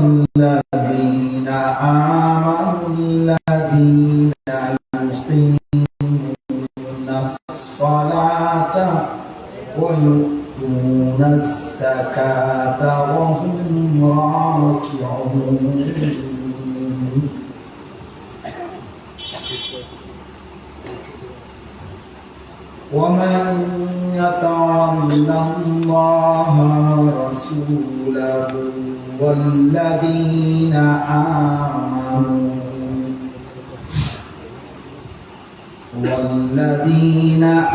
الذين آمنوا الذين يقيمون الصلاة ويؤتون الزكاة وهم راكعون ومن يتول الله ورسوله والذين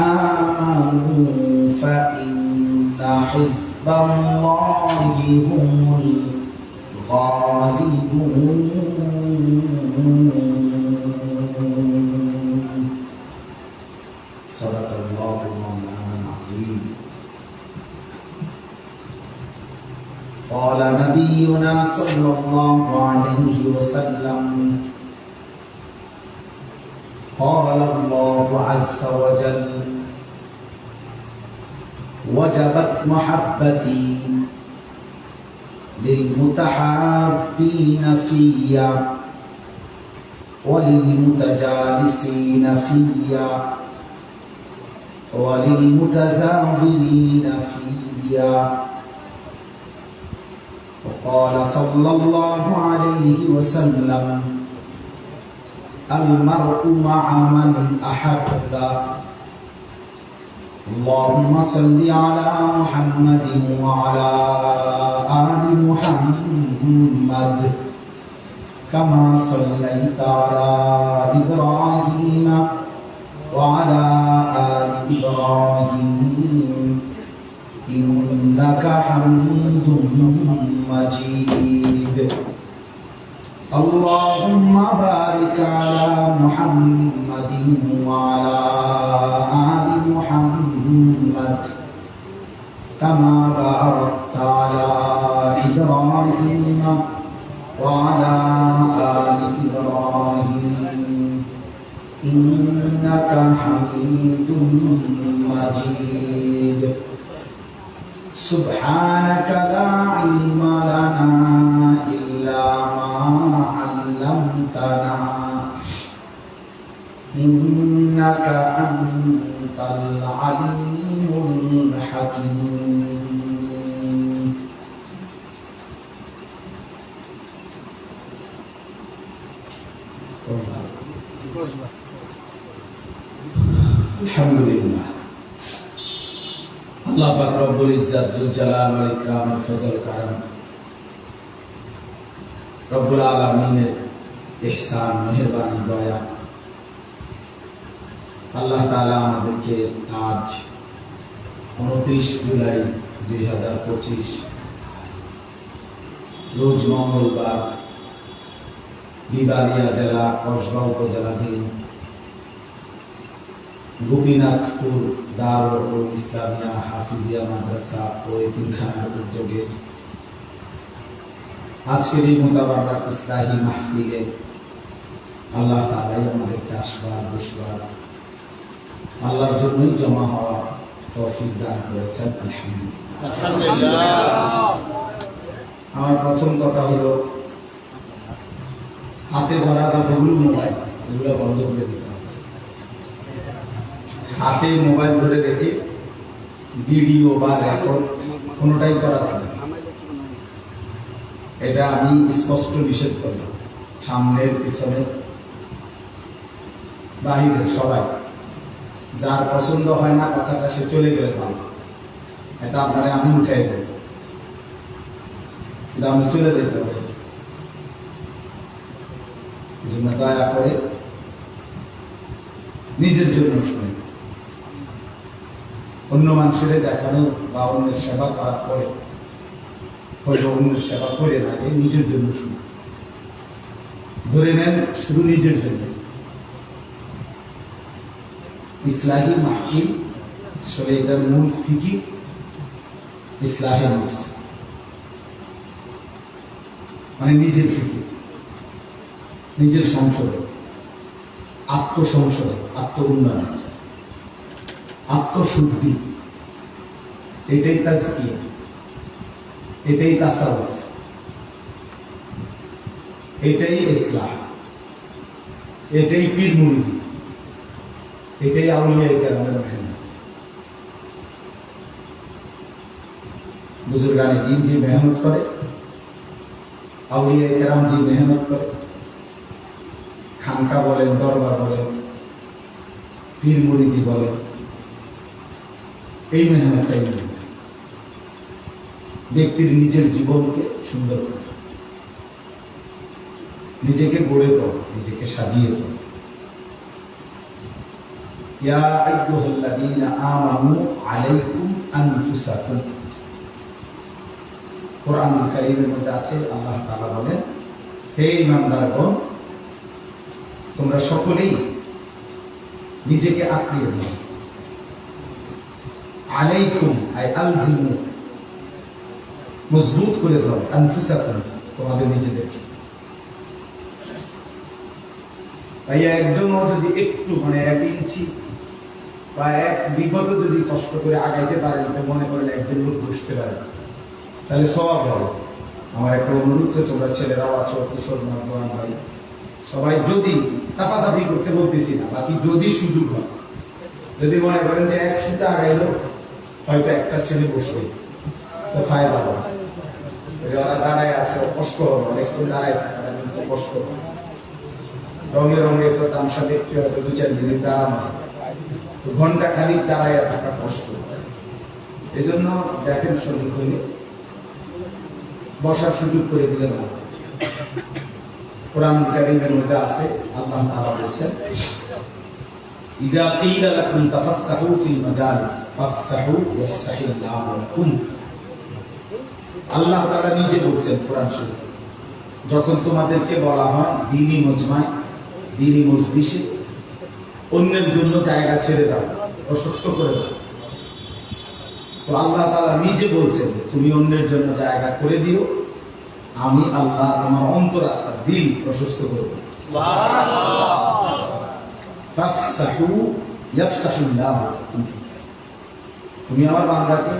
آمنوا فإن حزب الله هم الغالبون صدق الله مولانا العظيم. قال نبينا صلى الله عليه وسلم قال الله عز وجل وجبت محبتي للمتحابين فيا وللمتجالسين فيا وللمتزاورين فيا. وقال صلى الله عليه وسلم المرء مع من أحب. اللهم صل على محمد وعلى آل محمد كما صليت على إبراهيم وعلى آل إبراهيم إنك حميد مجيد. اللهم بارك على محمد وعلى آل محمد كما باركت على إبراهيم وعلى آل إبراهيم إنك حميد مجيد. سبحانك لا علم لنا إلا ما علمتنا إنك أنت العليم الحكيم. الحمد لله. আল্লাহ পাক রব্বুল ইজ্জত জুল জালাল ওয়াল ইকরাম ওয়াল ফজল কারম রব্বুল আলামিনের ইহসান মেহেরবানি দয়া আল্লাহ তাআলা আমাদেরকে আজ 29 জুলাই 2025 রোজ মঙ্গলবার বিবারিয়া জেলা কসবা উপজেলাধীন গোপীনাথপুর দারুল ইসলামিয়া হাফিজিয়া মাদ্রাসা ও এতিমখানার উদ্যোগে আজকের এই মোতাবারক ইসলাহি মাহফিলে আল্লাহ তাআলা আমাদেরকে আসবার বসবার আল্লাহর জন্যই জমা হওয়া তৌফিক দান করেছেন। আলহামদুলিল্লাহ। আমার প্রথম কথা হলো হাতে ধরা যতগুলো মোবাইল এগুলো বন্ধ করে দিতে হবে। হাতে মোবাইল ধরে রেখে ভিডিও বা রেকর্ড কোনোটাই করা যাবে না। এটা আমি স্পষ্ট নিষেধ করলাম। সামনের পিছনে বাহিরের সবাই, যার পছন্দ হয় না কথাটা সে চলে গেলে ভালো। এটা আপনারা আমি উঠাই দেব, কিন্তু আমি চলে যেতে হবে। দয়া করে নিজের জন্য শুনে, অন্য মানুষের দেখানো বা অন্যের সেবা করার পরে হয়তো অন্যের সেবা করে লাগে, নিজের জন্য শুনে ধরে নেন শুধু নিজের জন্য। ইসলাহি মাহফিল আসলে এটার মূল ফিকির ইসলাহে নফস, মানে নিজের ফিকির, নিজের সংশোধন, আত্মসংশোধন, আত্ম উন্নয়ন, আত্মশুদ্ধি, এটাই তাজকিয়া, এটাই তাসাউফ, এটাই ইসলাম, এটাই পীর মুরিদি, এটাই আউলিয়া কেরামের মেহনত। বুজুর্গানে দিন যে মেহনত করে, আউলিয়া কেরাম যে মেহনত করে, খানকা বলেন, দরবার বলেন, পীর মুরিদি বলেন, এই মেহনতটাই ব্যক্তির নিজের জীবনকে সুন্দর করে, নিজেকে গড়ে তোলা, নিজেকে সাজিয়ে তোলা। ইয়া আইয়ুহাল্লাযীনা আমানু আলাইকুম আনফুসাকুম, কোরআনুল কারীমের মধ্যে আছে, আল্লাহ তাআলা বলেন, হে ঈমানদারগণ, তোমরা সকলেই নিজেকে আঁকড়িয়ে নাও। আলাইকুম আই আলজিমু, মজবুত করে ধরো, আনফুসাকুম, তোমাদের নিজেদেরকে। ভাইয়া একজনও যদি একটু মানে 1 ইঞ্চি বা 1 বিগত যদি কষ্ট করে আগাইতে পারেন, তো মনে করেন একজন লোক বসতে পারে, তাহলে সওয়াব হবে। আমার একটা অনুরোধ, তোমরা ছেলেরাও আছো, কিশোর নওজোয়ান ভাই, সবাই যদি চাপাচাপি করতে বলতেছি না, বাকি যদি সুযোগ হয়, যদি মনে করেন যে 1 সুতা আগাইলো, হয়তো একটা ছেলে বসবে, তো ফায়দা হবে। যারা দাঁড়ায় আছে কষ্ট হবে, অনেকক্ষণ দাঁড়ায় থাকাটা কিন্তু কষ্ট হবে। রঙে রঙে তো তামসা দেখতে হয়তো 2-4 মিনিট দাঁড়ানো, ঘন্টা খানিক দাঁড়ায় থাকা কষ্ট। এই জন্য দেখেন, শরীর হইলে বসার সুযোগ করে দিলে ভালো। কোরআনুল কারীমের মধ্যে আছে, আল্লাহ তাআলা বলেছেন, ইযা কিলা লাকুম তাফাসসাহু ফিল মাজালিস ফাফসাহু ইয়াফসাহিল্লাহু লাকুম। আল্লাহ তাআলা নিজে বলছেন কোরআন শরীফে, যখন তোমাদেরকে বলা হয় দ্বীনি মজমায়, দ্বীনি মজলিসে অন্যের জন্য জায়গা ছেড়ে দাও, প্রশস্ত করে দাও, তো আল্লাহ তাআলা নিজে বলছেন, তুমি অন্যের জন্য জায়গা করে দিও, আমি আল্লাহ তোমার অন্তরাত্মা, দিল প্রশস্ত করব। ফাফসাহু ইয়াফসাহিল্লাহু লাকুম, তুমি আমার বান্দাকে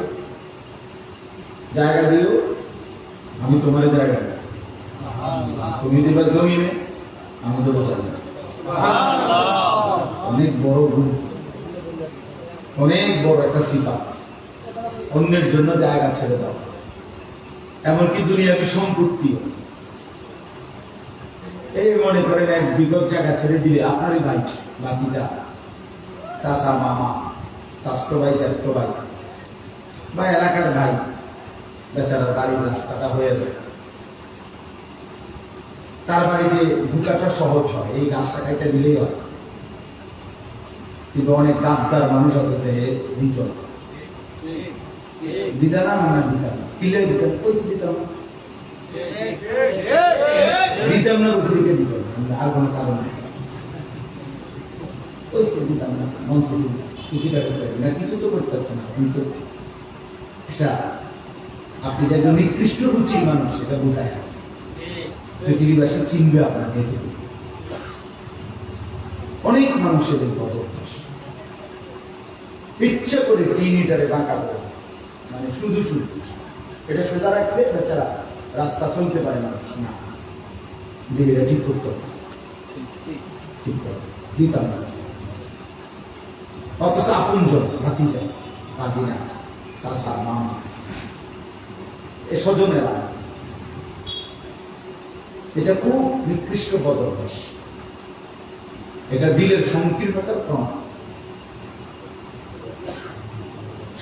জায়গা দিও, আমি তোমার জায়গা দেব। তুমি দিবা জমিনে, আমি দেবো জান্নাত। অনেক বড় গুণ, অনেক বড় একটা সিফাত, অন্যের জন্য জায়গা ছেড়ে দাও। এমনকি দুনিয়াবি সম্পত্তি, এই মনে করেন 1 বিঘত জায়গা ছেড়ে দিলে আপনারই ভাই, ভাতিজা, চাচা, মামা, স্বাস্থ্য ভাই, জ্যাঠতো ভাই বা এলাকার ভাই, বেচারার বাড়ির রাস্তাটা হয়ে যায়, তার বাড়িতে ঢুকাটা সহজ হয়, এই গাছটা কাইটা দিলেই হয়। কিন্তু অনেক গাদ্দার মানুষ আছে যে দিত না, দিদা না, না দিদা না, কিলে দিতাম, পয়সা দিতাম না, দিতাম না, বসে দিকে দিতাম না, আর কোনো কারণ নেই, পয়সা দিতাম না, মঞ্চ টুকিটা করতে না, কিছু তো করতে পারতাম না। কিন্তু এটা আপনি যে একজন নিকৃষ্ট রুচির মানুষ, সেটা বোঝায়, পৃথিবীবাসী চিনবে আপনাকে। অনেক মানুষের এই বদভ্যাস, ইচ্ছা করে 3 মিটারে বাঁকা করে, মানে শুধু শুধু এটা সোজা রাখলে বেচারা রাস্তা চলতে পারে না, দিকে ঠিক করতে হবে, ঠিক করে দিতাম না। অথচ আপনজন, ভাতিজা, ভাগিনা, চাচা, মামা, এ স্বজনেরা, এটা খুব নিকৃষ্ট বদভ্যাস, এটা দিলের সংকীর্ণতার প্রমাণ,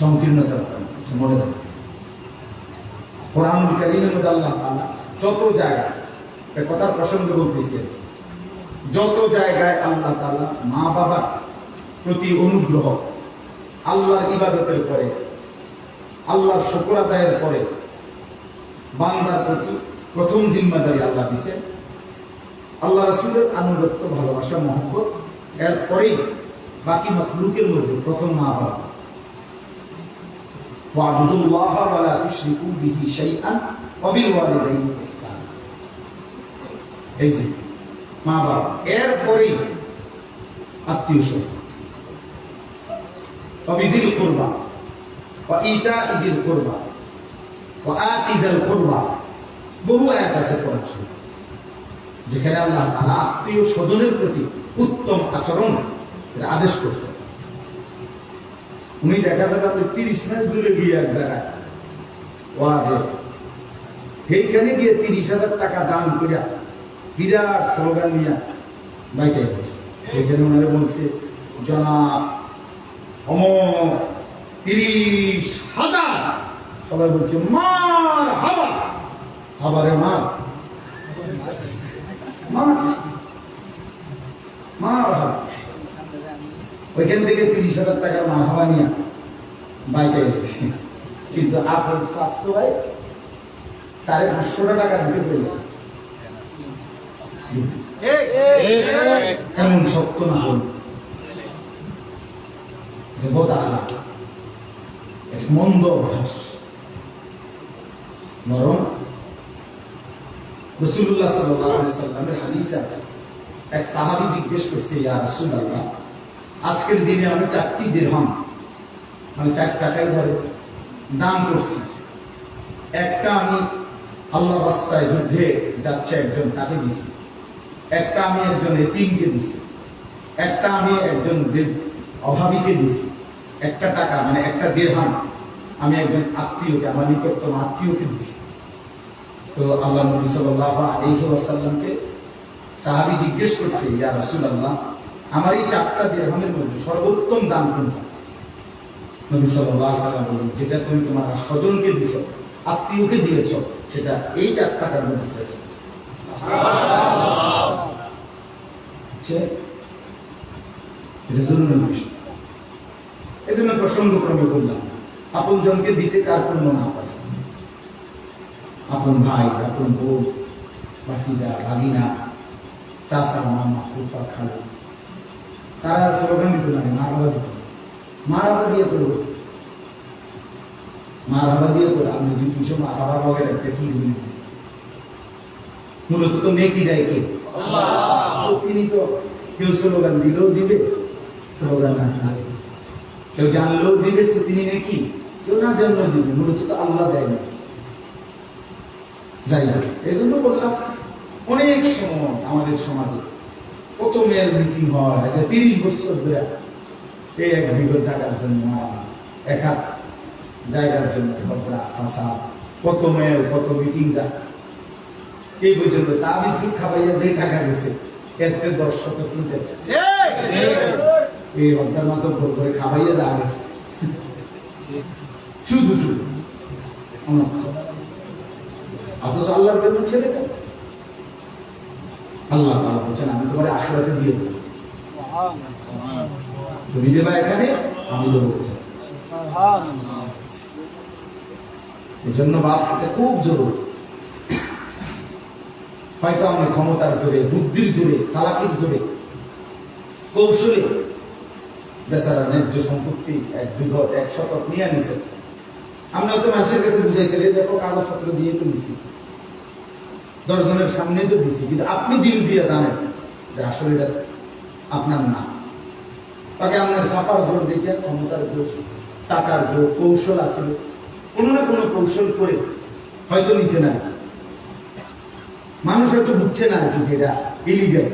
সংকীর্ণতার প্রমাণ। মনে রাখবেন, কোরআনুল কারীমের মধ্যে আল্লাহ তাআলা যত জায়গায়, কথার প্রসঙ্গ বলতেছি, যত জায়গায় আল্লাহ তাআলা মা বাবার প্রতি অনুগ্রহ, আল্লাহর ইবাদতের পরে, আল্লাহর শুকর আদায়ের পরে বান্দার প্রতি প্রথম জিম্মাদারি আল্লাহ দিয়েছেন, আল্লাহ রাসূলের আনুগত্য, ভালোবাসা, মহব্বত, এরপরেই বাকি মাখলুকের মধ্যে প্রথম মা বাবা। ওয়া'বুদুল্লাহ ওয়া লা তুশরিকু বিহি শাইআন ওয়া বিল ওয়ালিদাইনি ইহসানা, এই যে মা বাবা, এরপরেই আত্মীয় স্বজন, ওয়া বিযিল কুরবা ওয়া ইতাইযিল কুরবা ওয়া আতিযাল কুরবা, বহু আয়াত আছে কোরআনে। যেখানে আল্লাহ তাআলা আত্মীয় স্বজনের প্রতি উত্তম আচরণ আদেশ করছে। উনি দেখা যাবে আপনি 30 মাইল দূরে গিয়ে এক জায়গায় ওয়াজে, সেইখানে গিয়ে 30,000 টাকা দান করে বিরাট স্লোগান নিয়ে বাইকে বসে, এখানে ওনারা বলছে জনাব অমর 30,000, সবাই বলছে মার হাবা, হাবারে মার মার মার হাবা। ওইখান থেকে 30,000 টাকার মার হাবা নিয়ে বাইকে গেছে, কিন্তু আপনার স্বাস্থ্য ভাই তারে 500 টাকা দিতে পেল। এমন সত্য না হল দেবতা এক মন্দ অভ্যাস। বরং রাসূলুল্লাহ সাল্লাল্লাহু আলাইহি সাল্লামের হাদিসে আছে, এক সাহাবী জিজ্ঞেস করছে, ইয়া রাসূলুল্লাহ, আজকের দিনে আমি 4টি দিরহাম, মানে 4 টাকাই ধরে দান করছি। একটা আমি আল্লাহর রাস্তায় যুদ্ধে যাচ্ছে একজন, তাকে দিছি। একটা আমি একজন এতিমকে দিছি। একটা আমি একজন অভাবীকে দিছি। একটা টাকা মানে একটা দিরহাম আমি একজন আত্মীয়কে, আমার নিকটতম আত্মীয়কে দিছি। তো আল্লাহ নবী সাল্লাল্লাহু আলাইহি ওয়াসাল্লামকে সাহাবী জিজ্ঞেস করছে, ইয়া রাসূলুল্লাহ, আমার এই 4টা দিরহামের মধ্যে সর্বোত্তম দান কোনটা? নবী সাল্লাল্লাহু আলাইহি ওয়াসাল্লাম বললেন, যেটা তুমি তোমার স্বজনকে দিছো, আত্মীয়কে দিয়েছো, সেটা এই 4 টাকার মধ্যে শেষ। এটা জরুরি বিষয়। এই জন্য প্রসঙ্গক্রমে বললাম, আপন জনকে দিতে কার পূর্ণ না পারে, আপন ভাই, আপন বউ, বাকিদা, ভাগিনা, চাচা, মামা, ফুফা, খালু, তারা স্লোগান দিত না, মারাবা দিত। মারাবা দিয়ে করবো, মারাবা দিয়ে করে আপনি 2-300 মারাবা বগে রাখতে কি বলি, মূলত তো নেকি দেয় কে? আল্লাহ। তিনি তো কেউ স্লোগান দিলেও দিবে, স্লোগান না কেউ জানলেও দিবে, তিনি নেকি, কেউ না জানলেও দিবে, মূলত তো আল্লাহ দেয় না। যাই না, এই জন্য বললাম, অনেক সময় আমাদের সমাজে কত মেয়ের মিটিং হয়, 30 বছর ধরে এই 1 বিঘা জায়গার জন্য, 1 হাত জায়গার জন্য ঝগড়া ফাসাদ, কত মেয়ের কত মিটিং যায়। এই পর্যন্ত চা বিস্কুট খাবাইয়া যে টাকা দিচ্ছে এর 10 কিনতে এই অর্ধার মতো ভোর করে খাবাইয়া যা গেছে, শুধু শুধু অথচ আল্লাহর জন্য ছেড়ে দেন। আল্লাহ তাআলা বলছেন, আমি তোমার আখিরাতে দিয়ে দেবো, তুমি দেবা এখানে, আমি দেবো। এই জন্য বাপ এটা খুব জরুরি। হয়তো আমরা ক্ষমতার জোরে, বুদ্ধির জোরে, চালাকির জোরে, কৌশলে বেচারা ন্যায্য সম্পত্তি 1 বিঘা 1 শতক নিয়ে নিছে। আমরা হয়তো মানুষের কাছে বুঝাইছি, দেখো কাগজপত্র দিয়ে তো দিছি, 10 জনের সামনে তো দিছি, কিন্তু আপনি দিল দিয়ে জানেন যে আসলে এটা আপনার না। তাকে আপনার সাফার জোর দেখে, ক্ষমতার জোর, টাকার জোর, কৌশল আছে, কোনো না কোনো কৌশল করে হয়তো নিচে না। মানুষ হয়তো বুঝছে না কি যেটা ইলিগাল,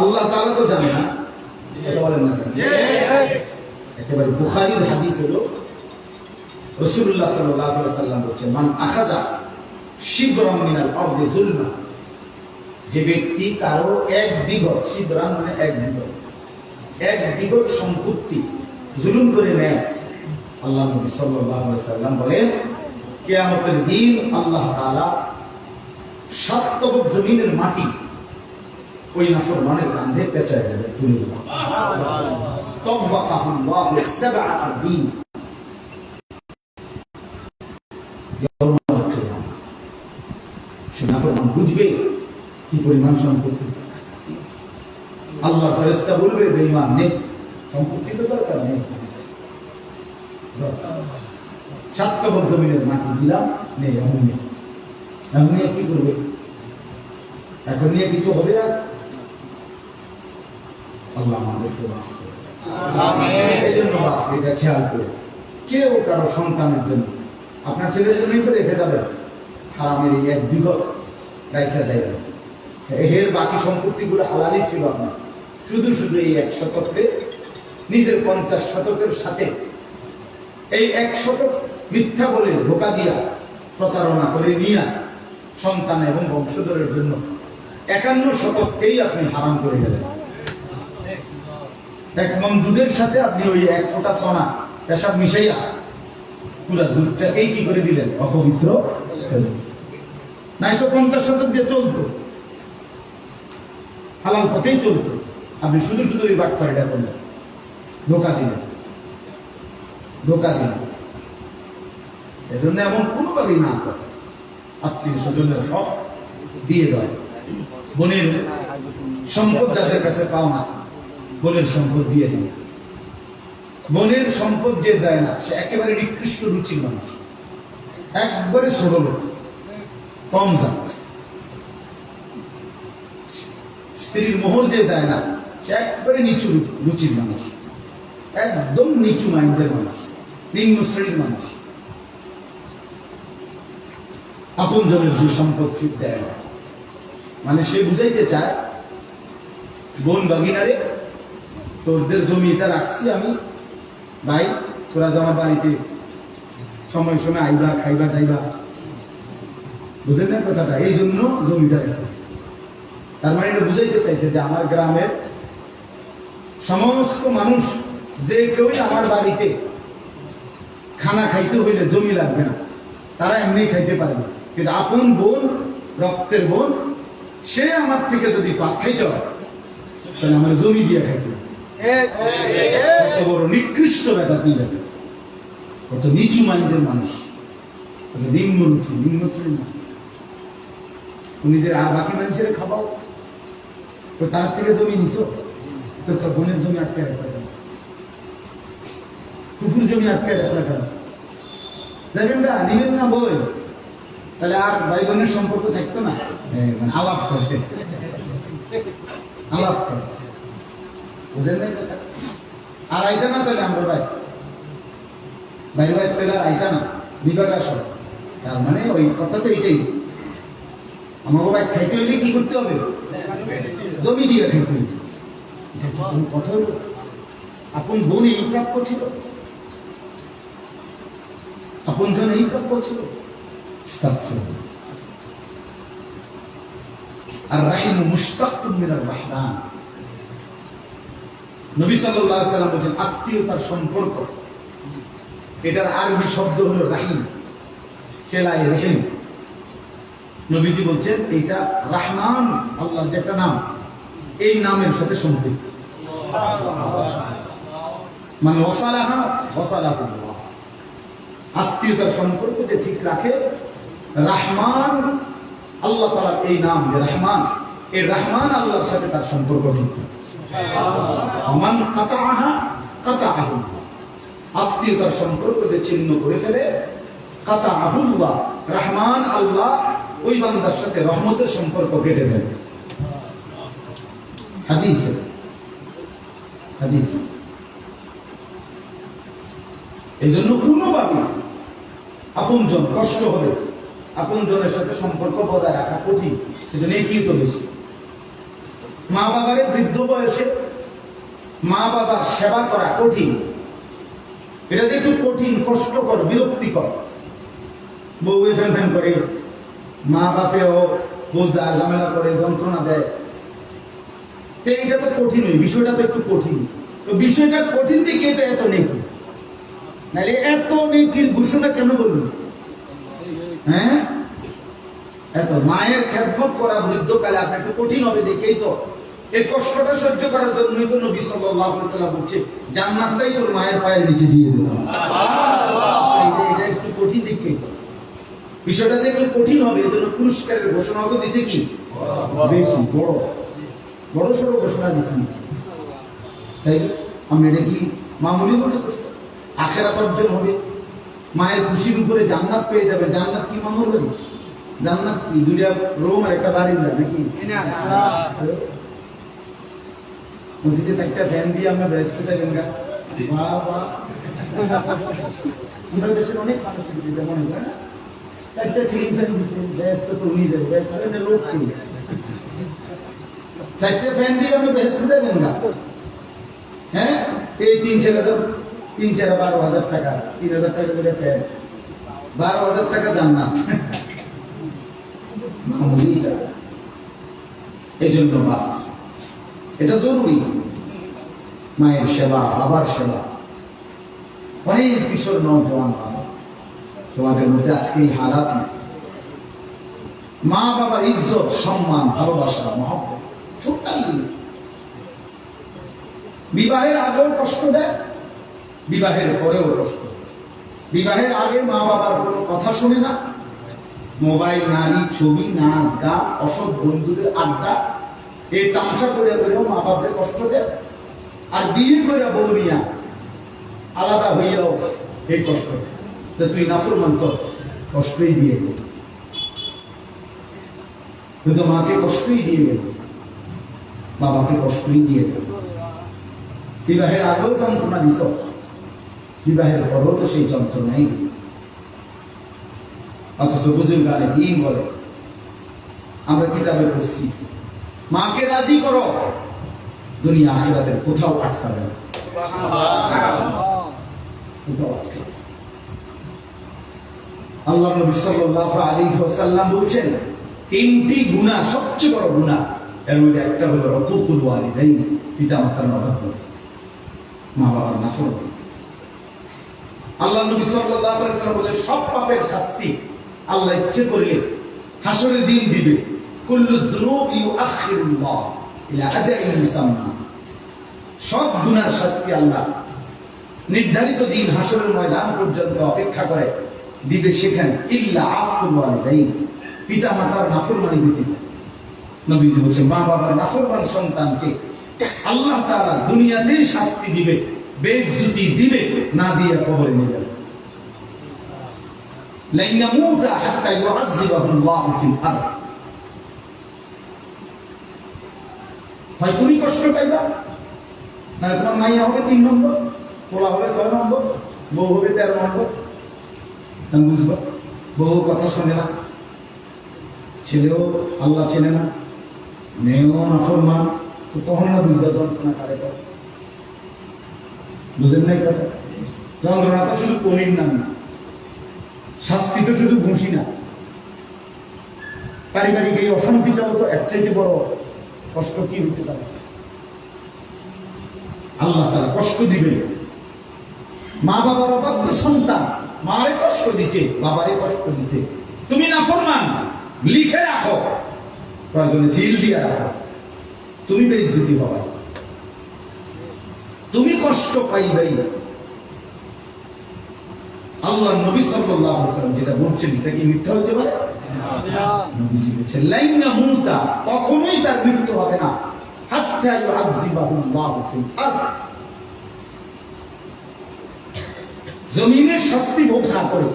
আল্লাহ তাআলা তো জানে না। এটা বলেন না একেবারে বুখারীর হাদিস হলো, রাসূলুল্লাহ সাল্লাল্লাহু আলাইহি ওয়াসাল্লাম বলেছেন, মান আখাযা শিবরাম মিনাল আরদি যুলমা, যে ব্যক্তি কারো 1 বিঘা, শিবরাম মানে 1 বিঘা, 1 বিঘা সম্পত্তি জুলুম করে নেয়, আল্লাহ নবী সাল্লাল্লাহু আলাইহি ওয়াসাল্লাম বলেন, কিয়ামতের দিন আল্লাহ তাআলা 7 তবক জমিনের মাটি ওই নাফরমানের কাঁধে পেঁচায় দেবে, তুলে দেবে। তাওবাকাহুল্লাহু 7 আরদিন, সে নাফরমান বুঝবে কি পরিমাণ সম্পত্তি। আল্লাহর ফেরেশতা বলবে, বেঈমান নেই, সম্পত্তি তো দরকার নেই, 7 তবক জমিনের মাটি দিলাম, নেই, এখন নেই। এখন নিয়ে কি করবে? এখন নিয়ে কিছু হবে না। আল্লাহ আমাদেরকে মাফ করে দেন, আমিন। এই জন্য বাপ এটা খেয়াল করে, কেউ কারো সন্তানের জন্য, আপনার ছেলের জন্যই তো রেখে যাবেন, হারামের এই 1 বিঘা রাইখা যাইবেন, এর বাকি সম্পত্তিগুলো হালালই ছিল আপনার, শুধু শুধু এই 1 শতকে নিজের 50 শতকের সাথে এই 1 শতক মিথ্যা বলে ধোকা দিয়া প্রতারণা করে নিয়া সন্তান এবং বংশধরের জন্য 51 শতককেই আপনি হারাম করে গেলেন। 1 মণ দুধের সাথে আপনি ওই 1 ফোঁটা সোনা পেশাব মিশাইয়া পুরা দুধটাকেই কি করে দিলেন? অপবিত্র। নাই তো 50 শতক দিয়ে চলতো, হালাল পথেই চলতো, আপনি শুধু শুধু ওই বাটপাড়িটা করলেন, ধোকা দিলেন, ধোকা দিলেন। এজন্য এমন কোনোভাবেই না করে আত্মীয় স্বজনের হক দিয়ে দেয়। বোনের সম্পদ যাদের কাছে পাও না, বোনের সম্পদ দিয়ে দিন। বোনের সম্পদ যে দেয় না সে একেবারে নিকৃষ্ট রুচির মানুষ, একবারে ছোট লোক, কম জাত। স্ত্রীর মোহর যে দেয় না সে একবারে নিচু রুচির মানুষ, একদম নিচু মাইন্ডের মানুষ, নিম্ন শ্রেণীর মানুষ। আপন জনের যে সম্পদ ঠিক দেয় না, মানে সে বুঝাইতে চায় বোন বাগিনারে তোরদের জমি এটা রাখছি আমি, ভাই তোরা আমার বাড়িতে সময় সময় আইবা, খাইবা দাইবা, বুঝেন না কথাটা? এই জন্য জমিটা রেখেছে। তার মানে এটা বুঝাইতে চাইছে যে আমার গ্রামের সমস্ত মানুষ যে কেউই আমার বাড়িতে খানা খাইতে হইলে জমি লাগবে না, তারা এমনি খাইতে পারে না। কিন্তু আপন বোন, রক্তের বোন, সে আমার থেকে যদি পাত খাইতে হয় তাহলে আমার জমি দিয়ে খাইতে হবে। কত বড় নিকৃষ্ট ব্যাপার তুই ব্যাপার, কত নিচু মাইন্ডের মানুষ, কত নিম্ন রুচি, নিম্ন শ্রেণীর মানুষ। নিজের আর বাকি মানুষের খাবাও, তো তার থেকে জমি নিছ, তো তোর বোনের জমি আটকে রাখা কেন? কুকুর জমি আটকে রাখা কেন? যাবেন না, নিবেন না বই, তাহলে আর ভাই বোনের সম্পর্ক থাকতো না। মানে আলাপ করে, আলাপ করে, বুঝলেন না? আর আইতা না তাহলে আমরা ভাই বাইরে বাইরে পেলে আর আইতা না, বিভাগ আসো। তার মানে ওই কথা তো এইটাই, আমাকে ভাই খাইতে হইলে কি করতে হবে? জমি দিয়ে খাইতে হইবে। কথা হইল আপন বোন এই প্রাপ্য ছিল, আপন ধন এই প্রাপ্য ছিল। আর রাহিম মুশতাকুম মিনার রাহমান। নবী সাল্লাল্লাহু আলাইহি সাল্লাম বলেন আত্মীয়তার সম্পর্ক, এটার আরবি শব্দ হলো রাহিম, সেলাই রহিম। নবীজি বলছেন এটা রহমান, আল্লাহর যেটা নাম, এই নামের সাথে সম্পৃক্ত। মানে ওয়াসালাহা ওয়াসালাহুল্লাহ, আত্মীয়তার সম্পর্ক যে ঠিক রাখে, রহমান আল্লাহ তাআলার এই নাম যে রহমান, এই রহমান আল্লাহর সাথে তার সম্পর্ক ঠিক। মান কাতাআহা কাতাআহুল্লাহ, আত্মীয়তার সম্পর্ক যে ছিন্ন করে ফেলে, কাতাআহুল্লাহ, রহমান আল্লাহ ওই বান্দার সাথে রহমতের সম্পর্ক কেটে ফেলে। হাদিস হাদিস। এই জন্য কোনোভাবে আপনজন কষ্ট হবে, আপনজনের সাথে সম্পর্ক বজায় রাখা কঠিন। এই জন্য কি তো বেশি মা বাবার বৃদ্ধ বয়সে মা বাবার সেবা করা কঠিন। এটা যে একটু কঠিন, কষ্টকর, বিরক্তিকর। বউ ফ্যান ফ্যান করে, মা বাপেও বোঝা ঝামেলা করে, যন্ত্রণা দেয়। তো এইটা তো কঠিন, বিষয়টা তো একটু কঠিন। তো বিষয়টা কঠিন দিকে এটা এত নেকি, নাহলে এত নেকির ঘোষণা কেন বলুন? হ্যাঁ, এত মায়ের খেদমত করা বৃদ্ধকালে আপনার একটু কঠিন হবে দেখেই তো এই কষ্টটা সহ্য করার জন্যই তো নবী সাল্লাল্লাহু আলাইহি ওয়াসাল্লাম বলছে জান্নাতটাই তোর মায়ের পায়ের নিচে দিয়ে দিলাম। এটা একটু কঠিন দেখেই তো বিষয়টা যে একটু কঠিন হবে, এই জন্য পুরস্কারের ঘোষণা তো দিছে কি বেশি বড় বড় সড়ো ঘোষণা দিচ্ছেন। তাই আমি এটা কি মামুলি মনে করছি? আখিরাত অর্জন হবে, মায়ের খুশির উপরে জান্নাত পেয়ে যাবে। জান্নাত কি মামুল করি? জান্নাত কি দুইটা রুম আর একটা বারিন্দা নাকি? মসজিদে একটা ফ্যান দিয়ে আমরা ব্যস্ত থাকেন গা, বাহ বাহ। আমরা দেশের অনেক মানুষ মনে হয় না, চারটা সিলিং ফ্যান দিচ্ছে, ব্যস্ত তো নিয়ে যাবে, ব্যস্ত লোক করি। চারটে ফ্যান দিয়ে আপনি বেহেস্তে যাবেন না। হ্যাঁ, এই 12,000 টাকা, 3,000 টাকা করে ফ্যান, 12,000 টাকা জান্নাত। এই জন্য বাপ, এটা জরুরি। মায়ের সেবা, বাবার সেবা। অনেক কিশোর নওজোয়ান বাবা, তোমাদের মধ্যে আজকে এই হালাত নেই। মা বাবার ইজ্জত, সম্মান, ভালোবাসা, মহব্বত টোটালি নেই। বিবাহের আগেও কষ্ট দেয়, বিবাহের পরেও কষ্ট। বিবাহের আগে মা বাবার কোনো কথা শুনে না, মোবাইল, নারী, ছবি, নাচ, গান, অসৎ বন্ধুদের আড্ডা, এই তামসা করে করেও মা বাপকে কষ্ট দেয়। আর বিয়ে করে বউ নিয়া আলাদা হইয়াও এই কষ্ট, তুই নাফরমান, তো কষ্টই দিয়ে গেল, তুই তো মাকে কষ্টই দিয়ে গেল, বাবাকে কষ্টই দিয়ে গেল। বিবাহের আগেও যন্ত্রণা দিছ, বিবাহের পরেও তো সেই যন্ত্রণাই। অথচ বুজুর্গানে দিন বলে, আমরা কিতাবে পড়ছি, মাকে রাজি করো, দুনিয়া আখিরাতের কোথাও আটকাবে না। আল্লাহ নবী সাল্লাল্লাহু আলাইহি ওয়াসাল্লাম বলছেন, 3টি গুনাহ সবচেয়ে বড় গুনাহ, এর মধ্যে একটা হলো উকুকুল ওয়ালিদাইন, পিতামাতার অবহেলা, মা বাবার নাফরমানি। আল্লাহ নবী সাল্লাল্লাহু আলাইহি ওয়াসাল্লাম বলেন, সব পাপের শাস্তি আল্লাহ ইচ্ছে করলে হাসরের দিন দিবে। কুল্লু যুনুব ইউআখিরুল্লাহ ইলা আজালিন মুসাম্মা, সব গুনার শাস্তি আল্লাহ নির্ধারিত দিন হাসরের ময়দান পর্যন্ত অপেক্ষা করে দিবে, সেখানে ইল্লা আকুল ওয়ালিদাইন, পিতা মাতার নাফরমানি ব্যতীত। নবীজি বলেছেন, মা বাবার নাফরমান সন্তানকে আল্লাহ তাআলা দুনিয়াতেই শাস্তি দিবে, বেইজ্জতি দিবে, না দিয়ে কবরে নিয়ে যাবে। লা ইয়ামুতা হাত্তা ইউআযযিবাহুল্লাহু ফিল আরদ, হয় তুমি কষ্ট পাইবা, না তোমার মাইয়া হবে 3 নম্বর, পোলা হবে 6 নম্বর, বউ হবে 13 নম্বর। তুমি বুঝবা, বউ কথা শোনে না, ছেলেও আল্লাহ চেনে না, মেয়েও নাফরমান, তো তখন না বুঝবা যন্ত্রণা কারে করে। বুঝেন নাই কথা? যন্ত্রণা তো শুধু কমির নাম না, শাস্তি তো শুধু ঘুষি না, পারিবারিক এই অশান্তিটাও তো এর চাইতে বড় কষ্ট কি হতে পারে। আল্লাহ তাআলা কষ্ট দিবে। মা বাবার অবাধ্য সন্তান মারে কষ্ট দিছে, বাবারে কষ্ট দিছে, তুমি নাফরমান, লিখে রাখো, প্রয়োজনে সিল দিয়ে রাখো, তুমি বেইজ্জতি হবা, তুমি কষ্ট পাইবাই। আল্লাহ নবী সাল্লাল্লাহু আলাইহি ওয়াসাল্লাম যেটা বলছেন, এটা কি মিথ্যা হতে পারে? নবীজি বলেছেন, লা ইয়ামুতা, কখনোই তার মৃত্যু হবে না, হাত্তা ইউআযযিবাহুল্লাহু ফিল আরদ, জমিনের শাস্তি ভোগ না করে।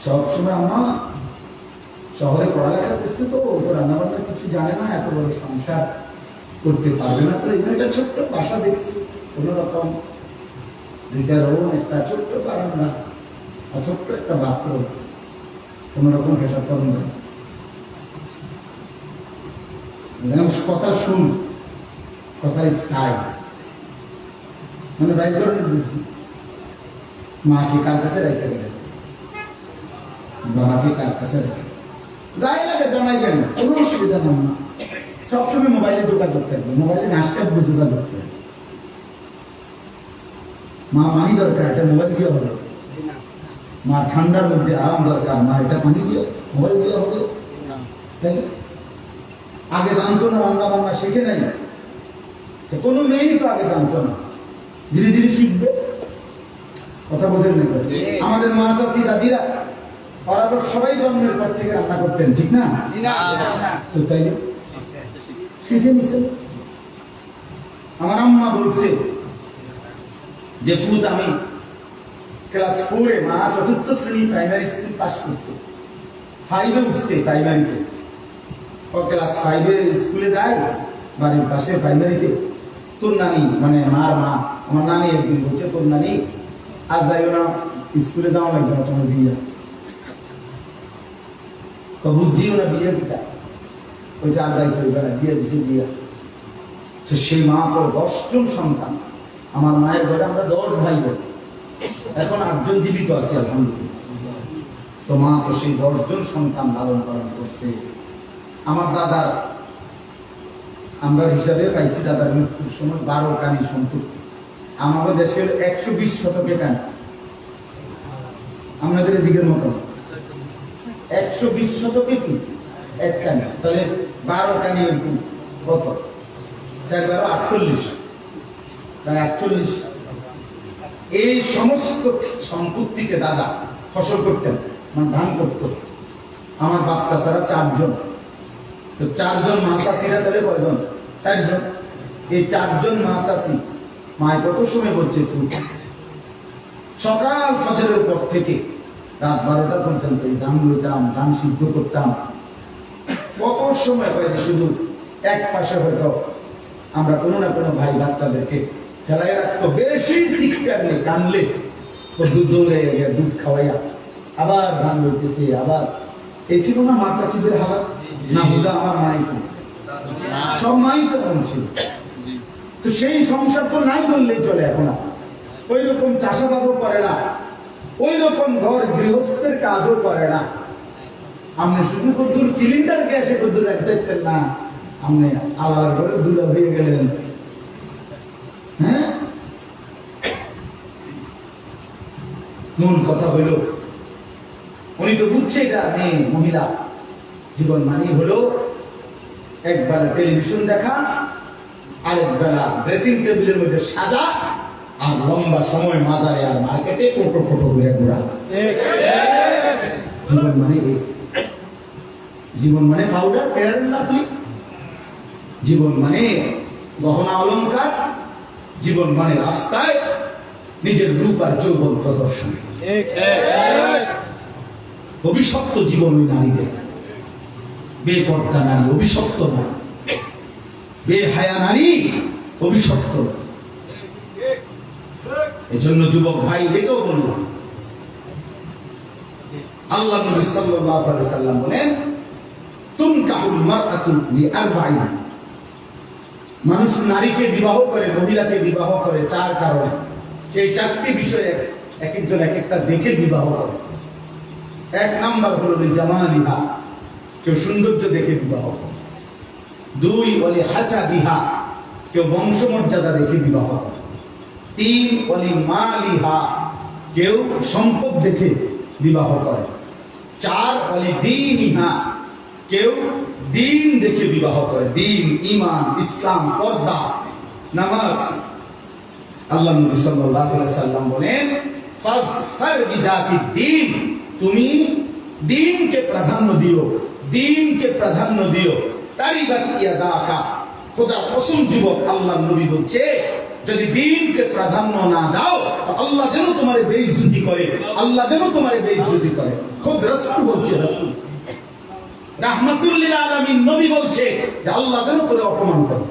সবসময় আমার শহরে পড়ালেখা করছে, তো রান্না বান্না কিছু জানে না, এত বড় সংসার করতে পারবে না, তো এই জন্য একটা ছোট্ট বাসা দেখছি, কোন রকম 2টা রুম, একটা ছোট্ট বারান্দা আর ছোট্ট একটা বাথরুম, কোন রকম হিসাব করুন না। কথা শুন, কথা স্টাইল, মানে বাইক ধরনের বুদ্ধি। মাকে কার কাছে রেখে দেবেন, বাবাকে কার কাছে রেখে যাই লাগে জানাইবেন, কোনো অসুবিধা নেই না। সবসময় মোবাইলে যোগাযোগ থাকবে, মোবাইলে নাস্তাব্য যোগাযোগ থাকবে। মা পানি দরকার, এটা মোবাইল দিয়ে হবে। মা ঠান্ডার মধ্যে আরাম দরকার, মা এটা পানি দিয়ে মোবাইল দিয়ে হবে। তাই আগে জানতো না, রান্না বান্না শিখে নাই, কোনো মেয়েই তো আগে জানতো না, ধীরে ধীরে শিখবে। কথা বোঝেন না? আমাদের মা চাচি দাদিরা, ওরা তো সবাই জন্মের পর থেকে রান্না করতেন, ঠিক না? তো তাই শিখে নিছেন। আমার আম্মা বলছে যে ফুদ আমি ক্লাস 4-এ, মা 4th শ্রেণী প্রাইমারি স্কুল পাস করছে, 5-এ উঠছে প্রাইমারিতে। ও ক্লাস 5-এ স্কুলে যায়, বাড়ির পাশে প্রাইমারিতে। তোর নানি, মানে মার মা, আমার নানি একদিন বলছে, তোর নানি আর যাইও না, স্কুলে যাওয়া লাগবে না তোমার বিয়ে, তো বুঝিও না বিয়ে দিতা ওই যে আর যাইতে হইবে না, দিয়ে দিছে বিয়ে। সেই মা তো 10 জন সন্তান, আমার মায়ের ঘরে আমরা 10 ভাই বোন, এখন 8 জন জীবিত আছি আলহামদুলিল্লাহ। তো মা তো সেই 10 জন সন্তান লালন পালন করছে। আমার দাদার আমরা হিসাবে পাইছি দাদার মৃত্যুর সময় 12 কানি সম্পত্তি। আমাদের দেশের 120 শতকে কানি, আমাদের দিকের মতো 120 শতকে কি এক কানি, তাহলে 12 কানি কত, 4×12 = 48, প্রায় 48। এই সমস্ত সম্পত্তিতে দাদা ফসল করতেন, মানে ধান করত। আমার বাপ চাচারা 4 জন, তো 4 জন মা চাষিরা তাহলে কয়জন, 4 জন। এই 4 জন মা চাষি মায় কত সময় বলছে সকাল ফজরের পর থেকে রাত 12টা পর্যন্ত এই ধান লইতাম, ধান সিদ্ধ করতাম। কত সময় হয়েছে, শুধু এক পাশে হয়তো আমরা কোনো না কোনো ভাই বাচ্চাদেরকে খেলাই রাখতো, বেশি শিক্ষা নিয়ে কানলে তো দৌড়ে দুধ খাওয়াইয়া আবার ধান লইতেছে। আবার এই ছিল না মা চাষিদের হালাত, না হুদা আমার মাই ছিল, সব মাই তো ছিল। তো সেই সংসার তো নাই বললেই চলে। এখন ওই রকম চাষাবাদও করে না, ওই রকম ঘর গৃহস্থের কাজও করে না। আপনি শুধু কদ্দুর সিলিন্ডার গ্যাসে কদ্দুর দেখতেন না, আপনি আলাদা করে দুলা হয়ে গেলেন। হ্যাঁ, মূল কথা হইল উনি তো বুঝছে এটা মেয়ে মহিলা জীবন মানে হলো একবেলা টেলিভিশন দেখা, আরেক বেলা ড্রেসিং টেবিলের মধ্যে সাজা, আর লম্বা সময় মাজারে আর মার্কেটে কোটো কোটো ঘুরে ঘোরা। জীবন মানে জীবন মানে পাউডার, ফেয়ার এন্ড লাভলি। জীবন মানে গহনা অলংকার। জীবন মানে রাস্তায় নিজের রূপ আর যৌবন প্রদর্শন। অভিশপ্ত জীবন ওই নারীদের। বেপর্দা নারী অভিশপ্ত নারী, বেহায়া নারী অভিশপ্ত। এজন্য যুবক ভাই এটাও বললাম, আল্লাহ নবী সাল্লাল্লাহু আলাইহি সাল্লাম বলেন, তুনকাহুল মারআতু লিআরবাঈন। মানুষ নারীকে বিবাহ করে, মহিলাকে বিবাহ করে 4 কারণে। এই 4টি বিষয়ে এক একজন এক একটা দেখে বিবাহ করে। 1 নাম্বার হলো লিজামালিহা, কেউ সৌন্দর্য দেখে বিবাহ করে। 2 ওয়ালি হাসাবিহা, কেউ বংশমর্যাদা দেখে বিবাহ করে। 3 ওয়ালি মালিহা, কেউ সম্পদ দেখে বিবাহ করে। 4 ওয়ালি দীনিহা, কেউ দিন দেখে বিবাহ করে। দিন, ঈমান, ইসলাম, পর্দা, নামাজ। আল্লাহ নবী সাল্লাল্লাহু আলাইহি সাল্লাম বলেন, ফাজফার বিযাতি দ্বীন, তুমি দিনকে প্রাধান্য দিও, দিনকে প্রাধান্য দিও। তারিবাত ইয়াদাকা, খোদার কসম যুবক, আল্লাহ নবী বলছে যদি দিনকে প্রাধান্য না দাও আল্লাহ যেন তোমার বেইজ্জতি করে, আল্লাহ যেন তোমার বেইজ্জতি করে। খুদ রাসূল বলছে, রাসূল রাহমাতুল লিল আলামিন নবী বলছে যে আল্লাহ যেন করে অপমান করে।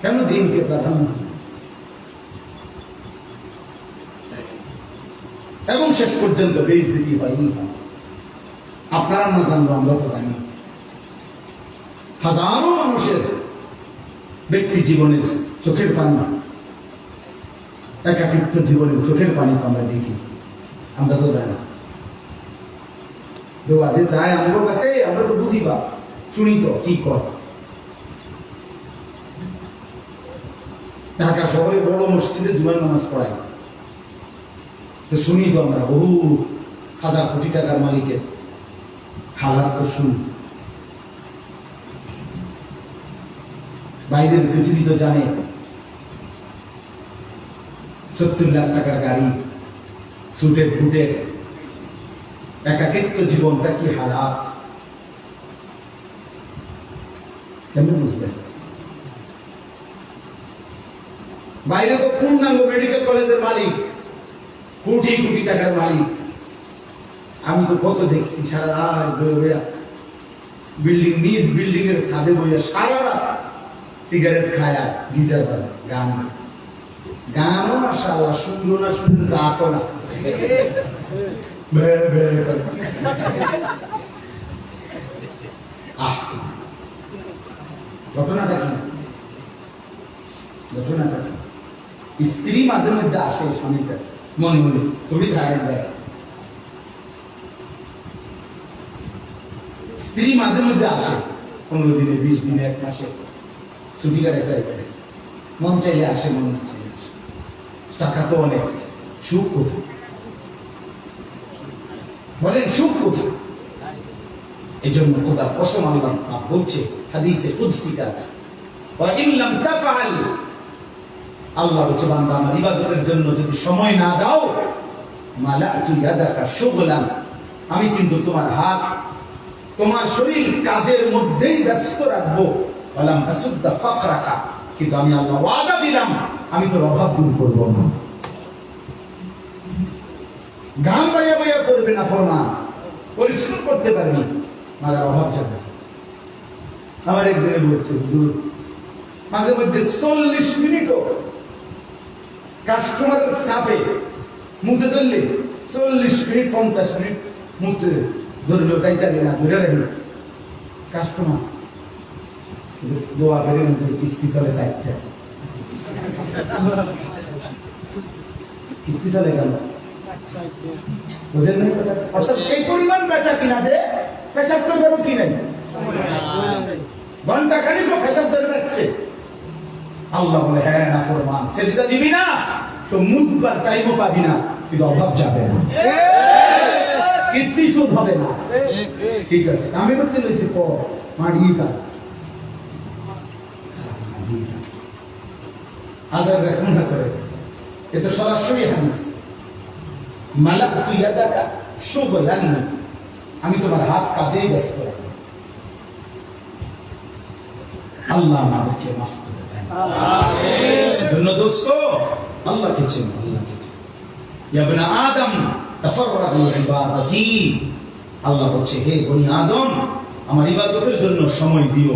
কেন দিনকে প্রাধান্য, এবং শেষ পর্যন্ত বেইজ্জতি হয়নি। আপনারা না জানবো, আমরা তো জানি। হাজারো মানুষের ব্যক্তি জীবনের চোখের পানি, একাকিত্ব জীবনের চোখের পানি আমরা দেখি, আমরা তো জানি। কেউ আজ যায় আমাদের কাছে, আমরা তো বুঝি বা শুনি তো কি কর। ঢাকা শহরে বড় মসজিদে জুমার নামাজ পড়ায়, তো শুনি তো আমরা বহু হাজার কোটি টাকার মালিকের হালাত তো শুনি। বাইরের পৃথিবী তো জানে 70 লাখ টাকার গাড়ি, সুটের বুটের, একাকিত্ব জীবনটা কি হালাত, কেমন বুঝবেন? বাইরে তো পূর্ণাঙ্গ মেডিকেল কলেজের মালিক, কোটি কোটি টাকার মালিক। আমি তো কত দেখছি সারা রাত বইয়া বিল্ডিং, নিজ বিল্ডিং এর ছাদে বইয়া সারা রাত সিগারেট খায় আর গিটার বাজায়, গান গায়। গানও মাশাআল্লাহ সুন্দর না, সুন্দর জাতো না, বে বে করে। ঘটনাটা কি? ঘটনাটা কি? স্ত্রী মাঝে মধ্যে আসে স্বামীর কাছে, মনে মনে তুমি থাকার যায়। স্ত্রী মাঝে মধ্যে আসে 15 দিনে, 20 দিনে, 1 মাসে ছুটি কাটাতে পারে। মন চাইলে আসে, মন চাইলে আসে। টাকা তো অনেক, সুখ কোথায়? বলেন সুখ কোথায়? এই জন্য খোদা কসম, আল্লাহ পাক বলছে হাদিসে কুদসিতে আছে, ওয়া ইন লাম তাফআল, আল্লাহ বলছে বান্দা আমার ইবাদতের জন্য যদি সময় না দাও, মালাতু ইয়াদাকা শুগলান, আমি কিন্তু তোমার হাত, তোমার শরীর কাজের মধ্যেই ব্যস্ত রাখবো। ওয়ালাম আসুদ্দা ফাকরাকা, কিন্তু আমি আল্লাহ ওয়াদা দিলাম আমি তোর অভাব দূর করবো না। গান বাজা বাজা করবে না ফরমান, পরিশ্রম করতে পারবি, মাগার অভাব যাবে। আমার একজনে বলছে হুজুর মাঝে মধ্যে 40 মিনিটও কাস্টমারের সাফে মুখে ধরলে 40 মিনিট 50 মিনিট মুখে ধরলেও যাইতে না, ধরে রাখি কাস্টমার দোয়া করে কিস্তি চলে 4টা, কিস্তি চলে গেল, বুঝেন নাই কথা? অর্থাৎ এই পরিমাণ বেচা কিনা যে পেশাব করবে কি নাই, ঘন্টা খানিক পেশাব ধরে রাখছে। আল্লাহ বলে হ্যাঁ না ফরমান, সেজদা দিবি না তো মুদবার টাইমও পাবি না, কিন্তু অভাব যাবে না, কিস্তি সুদ হবে না। ঠিক আছে, আমি করতে লইছি পর মাড়িকা হাজার রাখুন হাজারে, এ তো সরাসরি হাদিস। মালাকতু ইয়াদাকা শুগলান, আমি তোমার হাত কাজেই ব্যস্ত রাখবো। আল্লাহ আমাদেরকে মাফ করে দেন, আমিন। জন্য দোস্ত আল্লাহকে চেনো, আল্লাহকে চেনো। ইয়া ইবনে আদম তাফাররাগ লিইবাদাতি, আল্লাহ বলছে হে বনি আদম আমার ইবাদতের জন্য সময় দিও,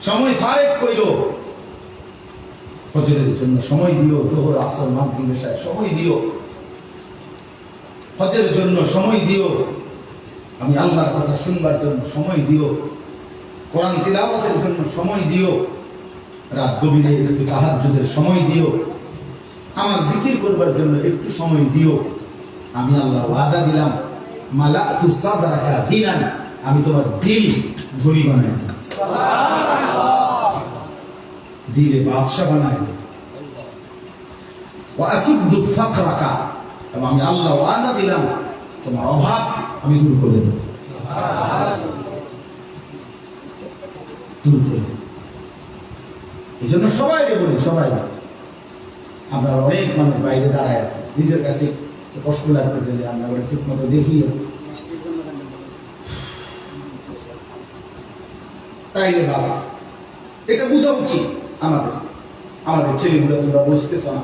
সময় ফারেক কইরো, ফজরের জন্য সময় দিও, যোহর আসর মাগরিব এশায় সময় দিও, হজের জন্য সময় দিও, আমি আল্লাহর কথা শুনবার জন্য সময় দিও, কোরআন তিলাওয়াতের জন্য সময় দিও, রাত গভীরে একটু তাহাজ্জুদের সময় দিও, আমার জিকির করবার জন্য একটু সময় দিও। আমি আল্লাহ ওয়াদা দিলাম মালাতু সাদরাকা গিনান, আমি তোমার দিল ধনী বানাই দেব, দিলে বাদশা বানাই দেব। ওয়া আসুদ্দু ফাকরাকা, এবং আমি আল্লাহ ওয়াদা দিলাম তোমার অভাব আমি দূর করে দেব, দূর করে দেব। এই জন্য সবাইকে বলি, সবাই আমরা অনেক মানুষ বাইরে দাঁড়ায় আছে, নিজের কাছে কষ্ট লাগতেছে যে আমরা ঠিক মতো দেখি, তাইলে বাবা এটা বোঝা উচিত আমাদের, আমাদের ছেলেগুলো তোমরা বুঝতেছ না।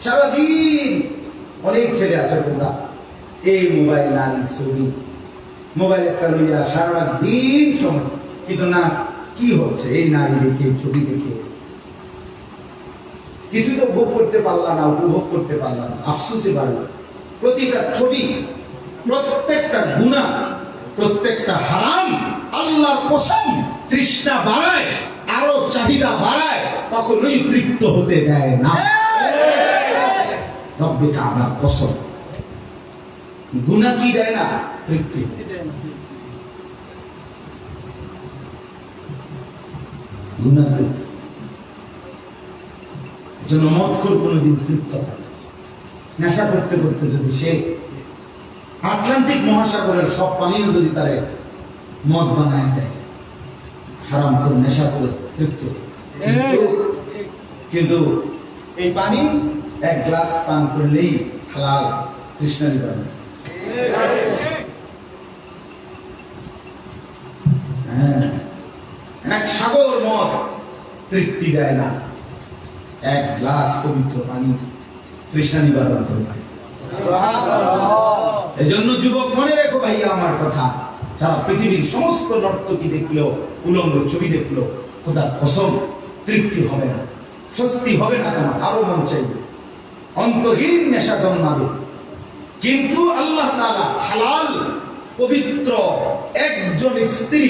সারাদিন অনেক ছেলে আছে তোমরা এই মোবাইল নারী ছবি, মোবাইল একটা লইয়া সারা দিন সময়, কিন্তু না কি হচ্ছে এই নারী দেখে, ছবি দেখে কিছু তো ভোগ করতে পারলা না, উপভোগ করতে পারলা না, আফসোসে বাড়ল। প্রতিটা ছবি, প্রত্যেকটা গুনাহ, প্রত্যেকটা হারাম আল্লাহর কসম তৃষ্ণা বাড়ায়, আরো চাহিদা বাড়ায়, কখনোই তৃপ্ত হতে দেয় না। রব্বে কাবার কসম, গুনাহ কি দেয় না? তৃপ্তি। গুনাহ জন্য মদখোর কোনোদিন তৃপ্ত হয়। নেশা করতে করতে যদি সে আটলান্টিক মহাসাগরের সব পানিও যদি তারে মদ বানায় দেয়, হারাম করে নেশা করে তৃপ্ত, কিন্তু এই পানি 1 গ্লাস পান করলেই হালাল, তৃষ্ণা নিবারণ। এক সাগর মদ তৃপ্তি দেয় না, 1 গ্লাস পবিত্র পানি তৃষ্ণা নিবারণ করে। এই জন্য যুবক মনে রেখো ভাইয়া আমার কথা, সারা পৃথিবীর সমস্ত নর্তকী দেখলেও, উলঙ্গ ছবি দেখলো, খোদার কসম তৃপ্তি হবে না, স্বস্তি হবে না, তোমার আরো মন চাইবে, অন্তহীন নেশা জন্মাবে। কিন্তু আল্লাহ তাআলা হালাল পবিত্র একজন স্ত্রী,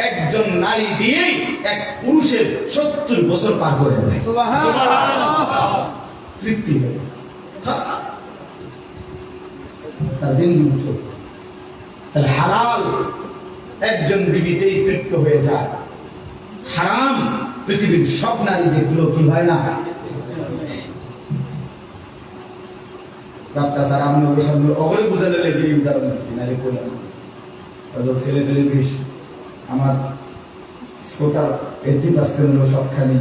একজন নারী দিয়ে এক পুরুষের 70 বছর পার করে দেয়। তৃপ্তি হবে, তাহলে হালাল একজন বিবিতেই তৃপ্ত হয়ে যায়, হারাম পৃথিবীর সব নারী দেখলো কি হয় না। বাচ্চা স্যার আমি ওর সামনে অগরে বোঝালে লেগে উদাহরণ দিচ্ছি, নারী করলাম ছেলে পেলে বেশ আমার কোটার 80% হলো সবখানি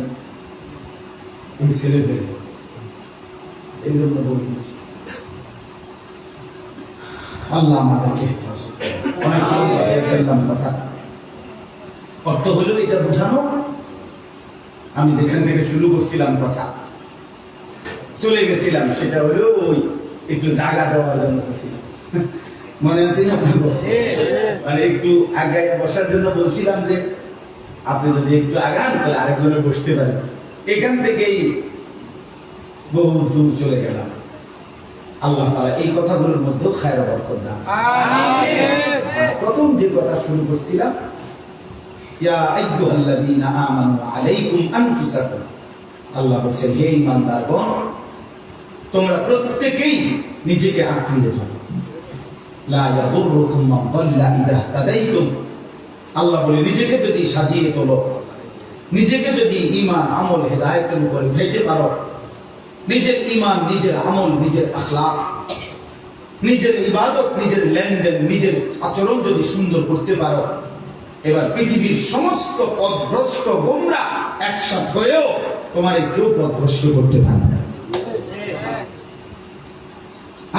এই ছেলে পেলে, এই জন্য বলছি আল্লাহ আমাদেরকে হেফাজত করলাম। কথা অর্থ হলো এটা বোঝানো, আমি যেখান থেকে শুরু করছিলাম কথা চলে গেছিলাম, সেটা হলো ওই একটু জায়গা দেওয়ার জন্য করছিলাম, মনে আছে না? মানে একটু আগায় বসার জন্য বলছিলাম যে আপনি যদি একটু আগান তাহলে আরেকজনে বসতে পারেন। এখান থেকেই বহু দূর চলে গেলাম। আল্লাহ তাআলা এই কথাগুলোর মধ্যে খায়র বরকত দান। প্রথম যে কথা শুরু করছিলাম, ইয়া আইয়ুহাল্লাযীনা আমানু আলাইকুম আনফুসাকুম, আল্লাহ বলেন হে ঈমানদারগণ তোমরা প্রত্যেকেই নিজেকে আঁকড়িয়ে ধরো। লা ইয়াদুররুকুম মান দাল্লা ইযা তাদাইতুম, আল্লাহ বলে নিজেকে যদি সাজিয়ে তোলো, নিজেকে যদি ঈমান আমল হেদায়েতের উপর ভেজে পারো, নিজের ঈমান, নিজের আমল, নিজের আখলাক, নিজের ইবাদত, নিজের লেনদেন, নিজের আচরণ যদি সুন্দর করতে পারো, এবার পৃথিবীর সমস্ত পথভ্রষ্ট গোমরা একসাথ হয়েও তোমার কেউ পথভ্রষ্ট করতে পারবে না।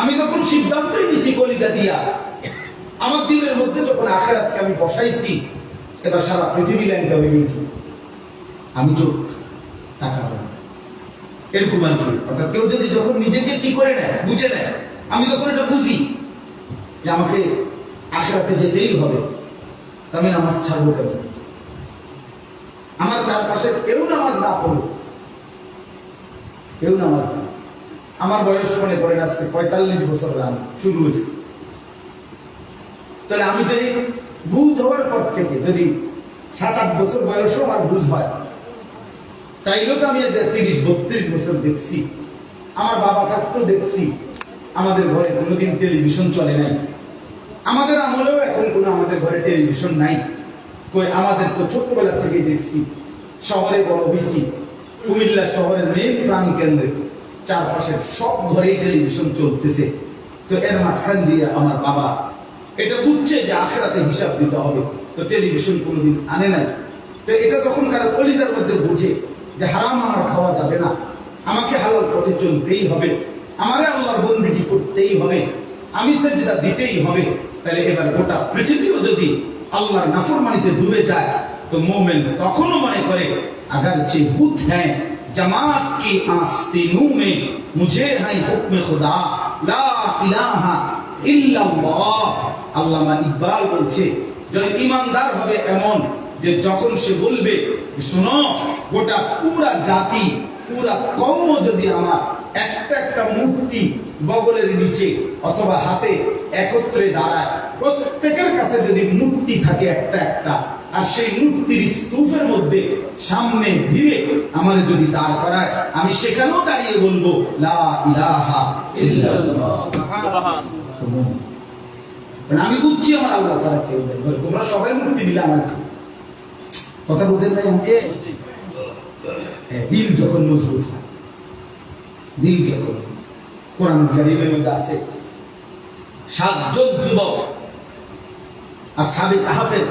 আমি যখন সিদ্ধান্তই নিছি কলিজা দিয়া, আমার দিনের মধ্যে যখন আখিরাতকে আমি বসাইছি, এবার সারা পৃথিবী ল্যাংটা হয়ে গেছে, আমি চোখ তাকাবো না, এরকম আর কি। অর্থাৎ কেউ যদি যখন নিজেকে কি করে নেয়, বুঝে নেয়, আমি যখন এটা বুঝি যে আমাকে আখিরাতে যেতেই হবে, আমি নামাজ ছাড়বো কেন? আমার চারপাশে কেউ নামাজ না পড়ুক, কেউ নামাজ না, আমার বয়স মনে করেন আজকে 45 বছর শুরু হয়েছে, তাহলে আমি যদি বুঝ হওয়ার পর থেকে যদি 7-8 বছর বয়সও আমার বুঝ হয়, তাইলেও তো আমি 30-32 বছর দেখছি। আমার বাবা থাকতেও দেখছি, আমাদের ঘরে কোনোদিন টেলিভিশন চলে নাই, আমাদের আমলেও এখন কোনো আমাদের ঘরে টেলিভিশন নাই। কই আমাদের তো ছোট্টবেলা থেকে দেখছি, শহরে বড় হয়েছি, কুমিল্লা শহরের মেন প্রাণ কেন্দ্রে চারপাশের সব ঘরেই টেলিভিশন চলতেছে। তো এর মাঝখান দিয়ে আমার বাবা এটা বুঝছে যে আখিরাতে হিসাব দিতে হবে, তো টেলিভিশন কোনোদিন আনে নাই। তো এটা যখন কারো কলিজার মধ্যে বুঝে যে হারাম আমার খাওয়া যাবে না, আমাকে হালাল পথে চলতেই হবে, আমারে আল্লাহর বন্দেগী করতেই হবে, আমি সেজদা দিতেই হবে, তাহলে এবার গোটা পৃথিবীও যদি আল্লাহর নাফরমানিতে ডুবে যায়, তো মোমেন তখনও মনে করে अगर चे बुत हैं जमात की आस्तीनों में मुझे है हुक्म खुदा ला इलाहा इल्लल्लाह। আল্লামা ইকবাল বলছে যে ঈমানদার হবে এমন যে যখন সে বলবে শোনো, গোটা পুরা জাতি, পুরা কওম যদি আমার একটা একটা মূর্তি বগলের নিচে অথবা হাতে একত্রে দাঁড়ায়, প্রত্যেকের কাছে যদি মূর্তি থাকে একটা একটা, আর সেই মূর্তির স্তূপের মধ্যে সামনে ভিড়ে আমার যদি দাঁড় করায়, আমি সেখানেও দাঁড়িয়ে বলবো লা ইলাহা ইল্লাল্লাহ। আমি বুঝছি আমার আল্লাহ ছাড়া কেউ নেই, তোমরা সবাই মূর্তি দিলে আমার কথা বুঝেন নাই? দিল যখন মজবুত হয়, দিল যখন, কোরআন কারীমের মধ্যে আছে 7 জন যুবক আসহাবে কাহফের,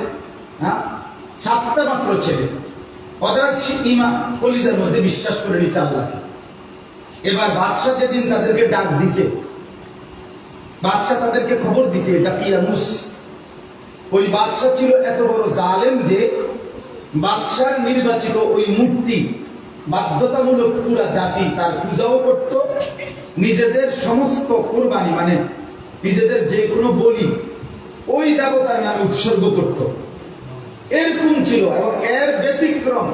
7টা মাত্র ছেলে, ওরা ঈমান কলিজার মধ্যে বিশ্বাস করে নিছে আল্লাহকে। এবার বাদশা যেদিন তাদেরকে ডাক দিছে, বাদশা তাদেরকে খবর দিছে এটা কিয়ামুস। ওই বাদশা ছিল এত বড় জালেম যে বাদশার নির্বাচিত ওই মূর্তি বাধ্যতামূলক পুরা জাতি তার পূজাও করত, নিজেদের সমস্ত কোরবানি মানে নিজেদের যে কোনো বলি ওই দেবতার নামে উৎসর্গ করত। এরকম ছিল। এবং এর ব্যতিক্রম,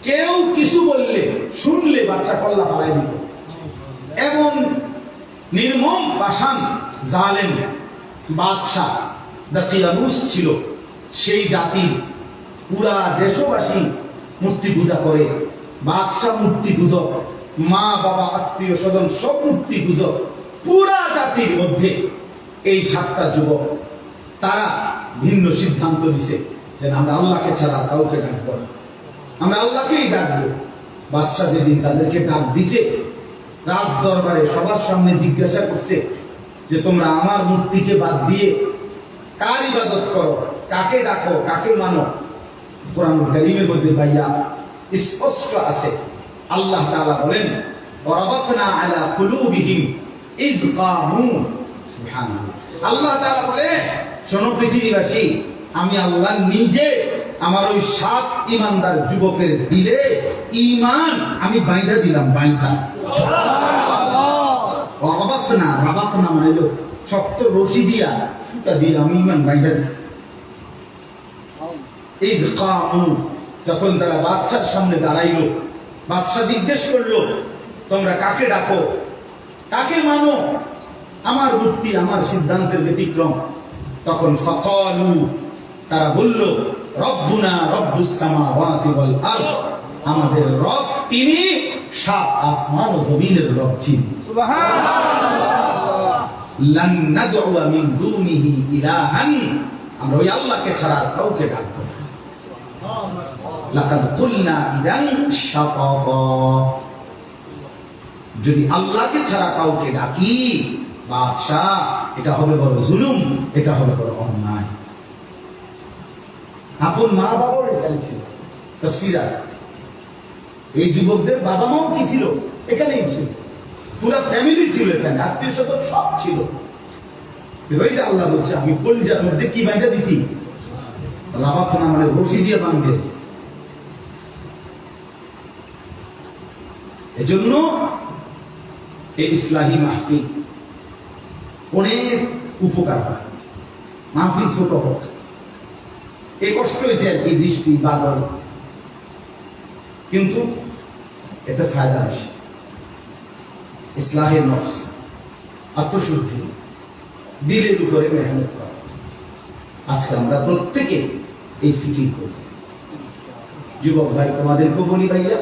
কেউ কিছু বললে শুনলে বাচ্চা কল্লা ফালাই দিত। এমন নির্মম পাষাণ জালেম বাদশাহ দাকিয়ানুস ছিল। সেই জাতির পুরা দেশবাসী মূর্তি পূজা করে। বাদশাহ মূর্তি পূজক, মা বাবা আত্মীয় স্বজন সব মূর্তি পূজক। পুরা জাতির মধ্যে এই 7টা যুবক তারা ভিন্ন সিদ্ধান্ত নিছে যে আমরা আল্লাহকে ছাড়া কাউকে ডাকবো না, আমরা আল্লাহকেই ডাকবো। বাদশাহ যেদিন তাদেরকে ডাক দিছে, রাজ দরবারে সবার সামনে জিজ্ঞাসা করছে যে তোমরা আমার মূর্তিকে বাদ দিয়ে কার ইবাদত করো, কাকে ডাকো, কাকে মানো? কোরআন কারীমের মধ্যে ভাইয়া স্পষ্ট আছে। আল্লাহ তাআলা বলেন ওয়ারাবাতনা আলা কুলুবিহিম ইয কামু। সুবহানাল্লাহ। আল্লাহ তাআলা বলে, শোনো পৃথিবীবাসী, আমি আল্লাহ নিজে আমার ওই 7 ঈমানদার যুবকের দিলে ঈমান আমি বাইন্ধা দিলাম, বাইন্ধা। ওয়ারাবাতনা, রাবাতনা মানে হলো শক্ত রশি দিয়া, সুতা দিয়ে আমি ঈমান বাইন্ধা দিছি। ইয কামু, যখন তারা বাদশার সামনে দাঁড়াইল, বাদশা জিজ্ঞেস করলো তোমরা কাকে ডাকো, কাকে মানো? আমার মূর্তি, আমার সিদ্ধান্তের ব্যতিক্রম। তখন ফাকালু, তারা বলল রব্বুনা রব্বুস সামাওয়াতি ওয়াল আরদ, আমাদের রব তিনি 7 আসমান ও জমিনের রব যিনি। সুবহানাল্লাহ। লান নাদউ মিন দুনিহি ইলাহান, আমরা ওই আল্লাহকে ছাড়া কাউকে ডাকবো না। লাকাদ কুলনা ইদান শাতাতা, যদি আল্লাহকে ছাড়া কাউকে ডাকি বাদশাহ, এটা হবে বড় জুলুম, এটা হবে বড় অন্যায়। আপন মা বাবার এখানে ছিল, তাফসীর আছে। এই যুবকদের বাবা মাও কি ছিল? এখানেই ছিল, পুরো ফ্যামিলি ছিল এখানে, আত্মীয় স্বজন সব ছিল। ওই যে আল্লাহ বলছে আমি কলিজার মধ্যে কি বাইন্ধা দিছি, রাবাতনা মানে রশি দিয়ে বাঁধে। এজন্য এই ইসলাহী মাহফিল অনেক উপকার হয়। মাহফিল ছোট হোক, এই কষ্ট হয়েছে আর কি, বৃষ্টি বাদল, কিন্তু এতে ফায়দা আসে। ইসলাহের নফস, আত্মশুদ্ধি, দিলের উপরে মেহনত করা। আজকে আমরা প্রত্যেকে এই ফিকির করি। যুবক ভাই, তোমাদেরকেও বলি ভাইয়া,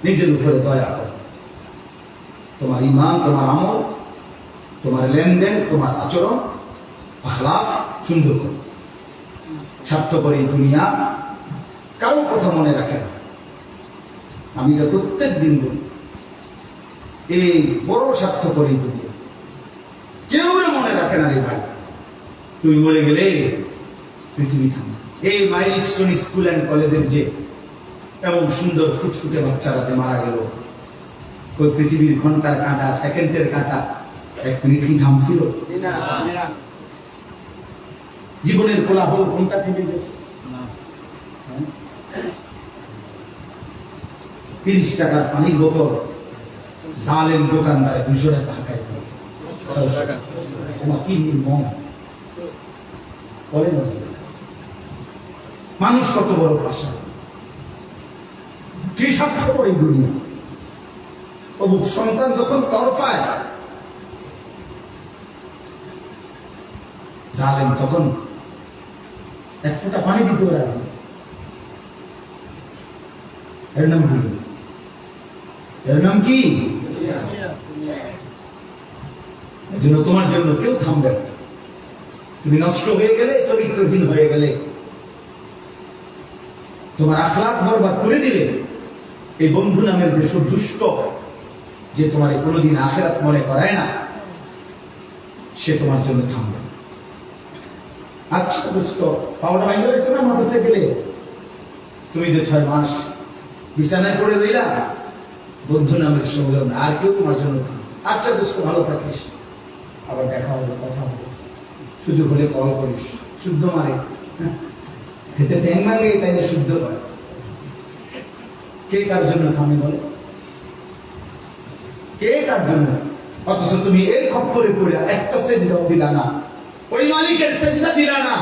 নিজের উপরে দয়া করো। তোমার ঈমান, তোমার আমল, তোমার লেনদেন, তোমার আচরণ, আখলাক সুন্দর করো। স্বার্থপর এই দুনিয়া কারো কথা মনে রাখে না। আমি তো প্রত্যেক দিন বলি, এই বড় স্বার্থপর এই দুনিয়া কেউ মনে রাখে না রে ভাই। তুমি মরে গেলে পৃথিবী থামে। এই মাইলস্টোন স্কুল অ্যান্ড কলেজের যে এমন সুন্দর ফুটফুটে বাচ্চারা যে মারা গেল, ওই পৃথিবীর ঘন্টার কাঁটা, সেকেন্ডের কাঁটা 1 মিনিট কি থামছিল? জীবনের কোলাহল ঘন্টা থেমে গেছে। 30 টাকার পানির বোতল জালেম দোকানদারে 200 টাকা হাঁকায় ফেলেছে। কি নির্মম বলেন। মানুষ কত বড় ভাষা, কি স্বার্থপর এই দুনিয়া। অবুক সন্তান যখন তরফায়, জালেম তখন 1 ফোঁটা পানি দিতে রাজি। এর নাম কি? এর নাম কি? এজন্য তোমার জন্য কেউ থামবে না। তুমি নষ্ট হয়ে গেলে, চরিত্রহীন হয়ে গেলে, তোমার আখলাক বরবাদ করে দিলে, এই বন্ধু নামের যে সব দুষ্ট, যে তোমার কোনোদিন আখেরাত মনে করায় না, সে তোমার জন্য থামবে। আচ্ছা বুঝতো, পাওনা ভাই গেছে না মাদ্রাসায় গেলে, তুমি যে 6 মাস বিছানায় পড়ে রইলা, বন্ধু নামের সংযোগ আর কেউ তোমার জন্য থামবে। আচ্ছা বুঝতো, ভালো থাকিস, আবার দেখা হবে, কথা হবে, সুযোগ হলে কল করিস। শুদ্ধ মারে, খেতে ট্যাং মারে, তাইলে শুদ্ধ হয়। কে কার জন্য থামে বলে? কে কার জন্য? অথচ তুমি এর খপ্পরে পড়ে একটা সেজদাও দিলা না, ওই মালিকের সেজদা দিলা না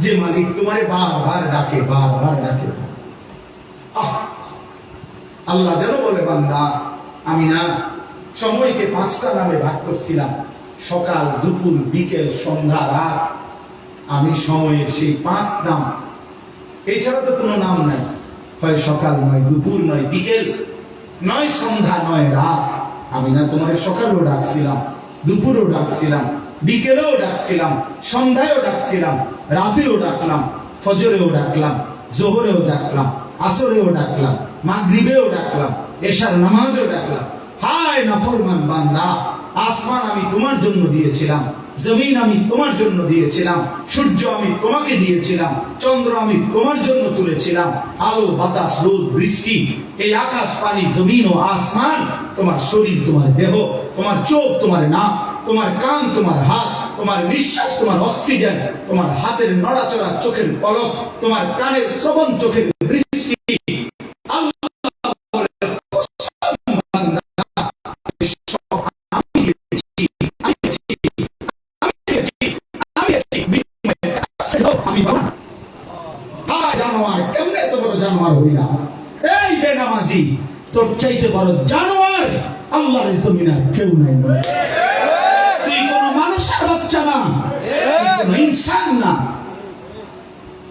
যে মালিক তোমারে বারবার ডাকে, বারবার ডাকে। আল্লাহ যেন বলে, বান্দা আমি না সময়কে 5টা নামে ভাগ করছিলাম, সকাল, দুপুর, বিকেল, সন্ধ্যা, রাত। আমি সময়ের সেই 5 নাম, এছাড়া তো কোনো নাম নাই। হয় সকাল নয়, দুপুর নয়, বিকেল নয়, সন্ধ্যা নয়, রাত। আমি না তোমার সকালেও ডাকছিলাম, দুপুরেও ডাকছিলাম, বিকেলেও ডাকছিলাম, সন্ধ্যায়ও ডাকছিলাম, রাতেও ডাকলাম, ফজরেও ডাকলাম, জোহরেও ডাকলাম, আসরেও ডাকলাম, মাগরিবেও ডাকলাম, এশার নামাজেও ডাকলাম। হায় নাফরমান বান্দা, আসমান আমি তোমার জন্য দিয়েছিলাম, জমিন আমি তোমার জন্য দিয়েছিলাম, সূর্য আমি তোমাকে দিয়েছিলাম, চন্দ্র আমি তোমার জন্য তুলেছিলাম, আলো, বাতাস, রোদ, বৃষ্টি, এই আকাশ, পানি, জমিন ও আসমান, তোমার শরীর, তোমার দেহ, তোমার চোখ, তোমার নাক, তোমার কান, তোমার হাত, তোমার নিঃশ্বাস, তোমার অক্সিজেন, তোমার হাতের নড়াচড়া, চোখের পলক, তোমার কানের শ্রবণ, চোখের দৃষ্টি। জানোয়ার কেমনে এত বড় জানোয়ার হইলা? এই বেনামাজি, তোর চাইতে বড় জানোয়ার আল্লাহর জমিনে কেউ নাই। তুই কোন মানুষের বাচ্চা না, কোন ইনসান না,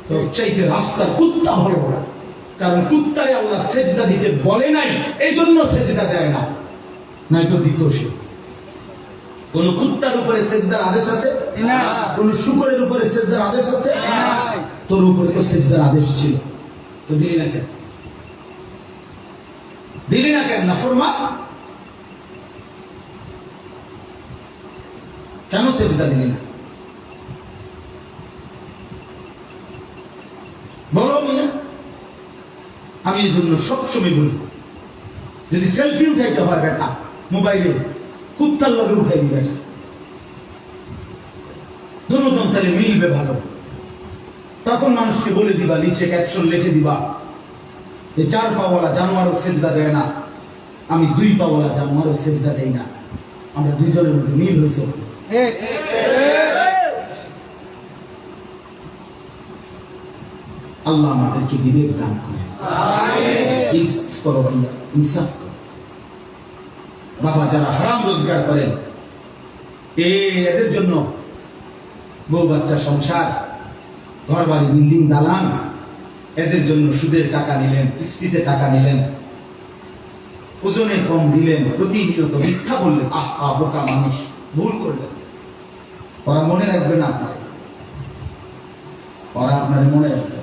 তোর চাইতে রাস্তার কুত্তা ভালো। কারণ কুত্তারে আল্লাহ সেজদা দিতে বলে নাই, এই জন্য সেজদা দেয় না, নয়তো দিত সে। কোন কুত্তার উপরে সেজদার আদেশ আছে? কোন শুকরের উপরে সেজদার আদেশ আছে? তোর উপরে তো সেজদার আদেশ ছিল, তো দিলি না কেন? দিলি না কেন নাফরমান? কেন সেজদা দিলি না? বলো মিয়া। আমি এই জন্য সবসময় বলি, যদি সেলফি উঠাইতে হয় বেটা মোবাইলে, কুত্তার লগে উঠাই দিবে না, দুজন তাহলে মিলবে ভালো। তখন মানুষকে বলে দিবা, নিচে ক্যাপশন লিখে দিবা যে 4 পাওয়ালা জানোয়ারও সেজদা দেয় না, আমি 2 পাওয়ালা জানোয়ারও সেজদা দেই না। আমরা দুইজনের মধ্যে মিল হয়েছে। আল্লাহ আমাদেরকে বিবেক দান করে। ইনসাফ করো ভাইয়া, ইনসাফ করো। বাবা যারা হারাম রোজগার করেন, এদের জন্য বউ বাচ্চা, সংসার, ঘর বাড়ি, বিল্ডিং, দালান, এদের জন্য সুদের টাকা নিলেন, কিস্তিতে টাকা নিলেন, ওজনে কম দিলেন, প্রতিনিয়ত মিথ্যা বললেন। আহা বোকা মানুষ, ভুল করলেন। ওরা মনে রাখবে না আপনারে, ওরা আপনার মনে রাখবে।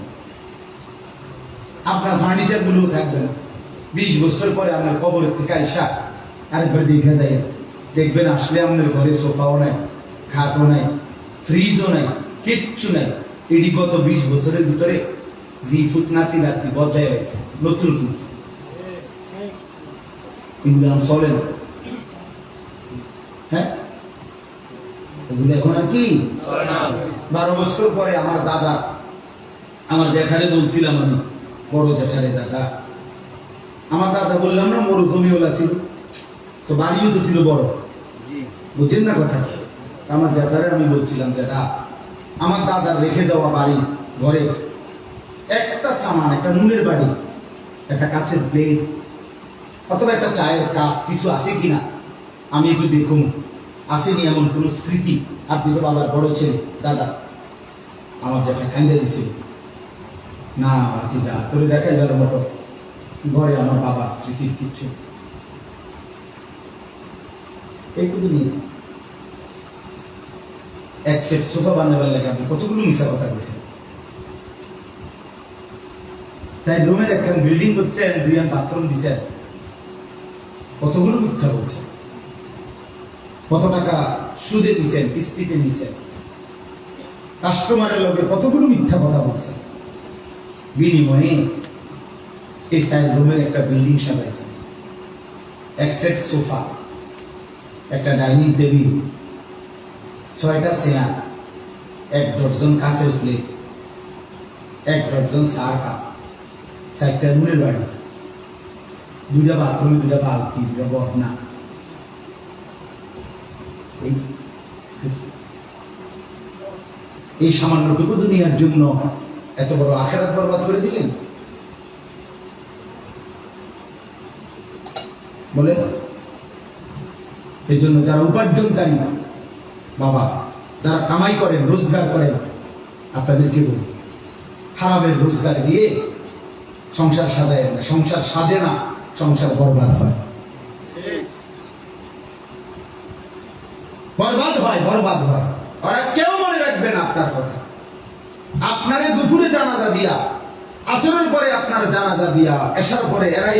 আপনার ফার্নিচার গুলো থাকবে না। 20 বছর পরে আপনার কবরের থেকে আইসা আরেকবার দেখে যায়, দেখবেন আসলে আপনার ঘরে সোফাও নাই, খাটও নাই, ফ্রিজও নাই, কিচ্ছু নাই। এটি গত 20 বছরের ভিতরে জি ফুট নাতি নাতি বদলায় হয়েছে, নতুন কিনছে। এগুলো চলে না। হ্যাঁ, এগুলো এখন আর কি 12 বছর পরে আমার দাদা, আমার যেখানে বলছিলাম আমি, বড় জেঠারে দাদা, আমার দাদা বললাম না মরুভূমি ওলা ছিল, তো বাড়িও তো ছিল বড়, বুঝেন না কথা। আমার জেঠারে আমি বলছিলাম, যেটা আমার দাদার রেখে যাওয়া বাড়ি, ঘরে একটা সামান, একটা নুনের বাড়ি, একটা কাছের প্লেট, অথবা একটা চায়ের কাপ কিছু আছে কিনা আমি একটু দেখুন। আসেনি এমন কোন স্মৃতি? আপনি তো বাবার বড় ছেলে দাদা। আমার যেটা কান্দে দিছিল, না ভাতিজা তোরে দেখাই গেল মতো ঘরে আমার বাবার স্মৃতির কিচ্ছু। এইটুকু নিয়ে এক সেট সোফা বানাবার লাগে আপনি কতগুলো মিশা কথা বলছেন। তাই রুমের একখান বিল্ডিং করছেন, 2 বাথরুম দিচ্ছেন, কতগুলো মিথ্যা বলছেন। কত টাকা সুদে নিছেন, কিস্তিতে নিছেন, কাস্টমারের লগে কতগুলো মিথ্যা কথা বলছেন। বিনিময়ে এই 4 রুমের একটা বিল্ডিং সাজাইছেন, এক সেট সোফা, একটা ডাইনিং টেবিল, 6টা চেয়ার, 1 ডজন কাঁচের প্লেট, 1 ডজন চার কাপ, 4টা নুনের বাড়ি, 2টা বাথরুম, 2টা বালতি, 2টা বদনা। এই সামান্যটুকু দুনিয়ার জন্য এত বড় আখিরাত বরবাদ করে দিলেন? বলেন। এই জন্য যারা উপার্জনকারী বাবা, যারা কামাই করেন, রোজগার করেন, আপনাদেরকে বলুন, হারামের রোজগার দিয়ে সংসার সাজায় না। সংসার সাজে না, সংসার বরবাদ হয়। বরবাদ হয়, বরবাদ হয়। ওরা কেউ মনে রাখবে না আপনার কথা। আপনারে দুপুরে জানাজা দিয়া, আসরের পরে আপনার জানাজা দিয়া, এসার পরে এরাই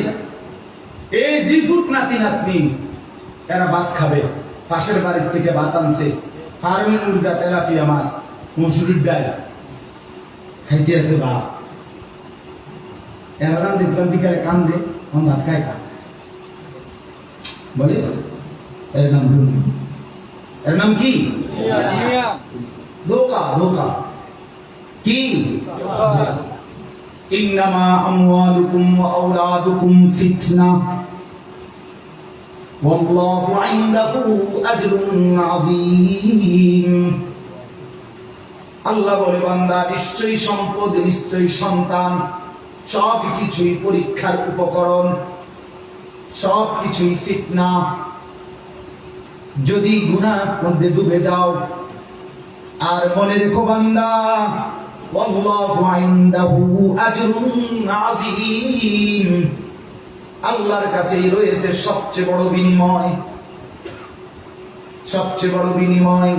এই জিফুট নাতি নাতনি এরা ভাত খাবে। পাশের বাড়ির থেকে ভাত আনছে, ফার্মের মুরগা, তেলাপিয়া মাছ, মসুরির ডাল খাইতে আছে বাপ। এরা দেখলাম বিকালে কান্দে, ভাত খায় কা বলে। এর নাম কি? এর নাম কি? ধোকা। ধোকা কি? ইন্নামা আমওয়ালুকুম ওয়া আওলাদুকুম ফিতনা ওয়াল্লাহু ইনদাহু আজরুন আযীম। আল্লাহ বলে, বান্দা, নিশ্চয়ই সম্পদ, নিশ্চয়ই সন্তান, সব কিছুই পরীক্ষার উপকরণ, সব কিছুই ফিতনা। যদি গুনাহ মধ্যে ডুবে যাও, আর মনে রেখো বান্দা, ওয়াল্লাহু ইনদাহু আজরুন আযীম, আল্লাহর কাছেই রয়েছে সবচেয়ে বড় বিনিময়, সবচেয়ে বড় বিনিময়।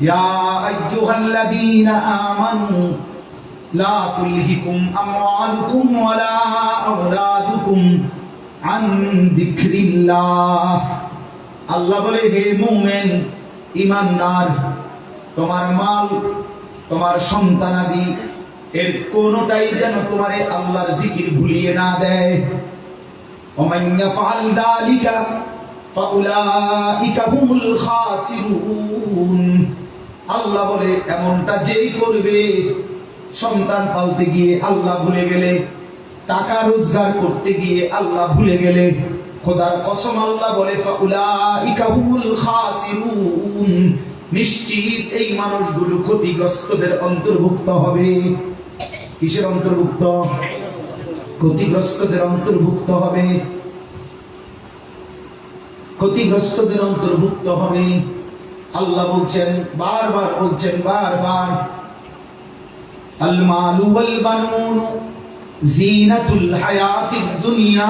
ইয়া আইয়ুহাল্লাযীনা আমানু লা তুলহিকুম আমওয়ালুকুম ওয়ালা আওলাদুকুম আন যিকরিল্লাহ। আল্লাহ বলে, হে মুমিন, ঈমানদার, তোমার মাল, তোমার সন্তানাদি, এর কোনটাই যেন তোমারে আল্লাহর জিকির ভুলিয়ে না দেয়। ওমান ইয়াফআল যালিকা ফাউলাইকা হুমুল খাসিরুন। আল্লাহ বলে, এমনটা যেই করবে, সন্তান পালতে গিয়ে আল্লাহ ভুলে গেলে, টাকা রোজগার করতে গিয়ে আল্লাহ ভুলে গেলে, খোদার কসম আল্লাহ বলে, ফাউলাইকা হুমুল খাসিরুন, নিশ্চিত এই মানুষগুলো ক্ষতিগ্রস্তদের অন্তর্ভুক্ত হবে। কিসের অন্তর্ভুক্ত? ক্ষতিগ্রস্তদের অন্তর্ভুক্ত হবে, ক্ষতিগ্রস্তদের অন্তর্ভুক্ত হবে। আল্লাহ বলছেন, বারবার বলছেন, বারবার, আল মালু ওয়াল বানুন জিনাতুল হায়াতিদ দুনিয়া।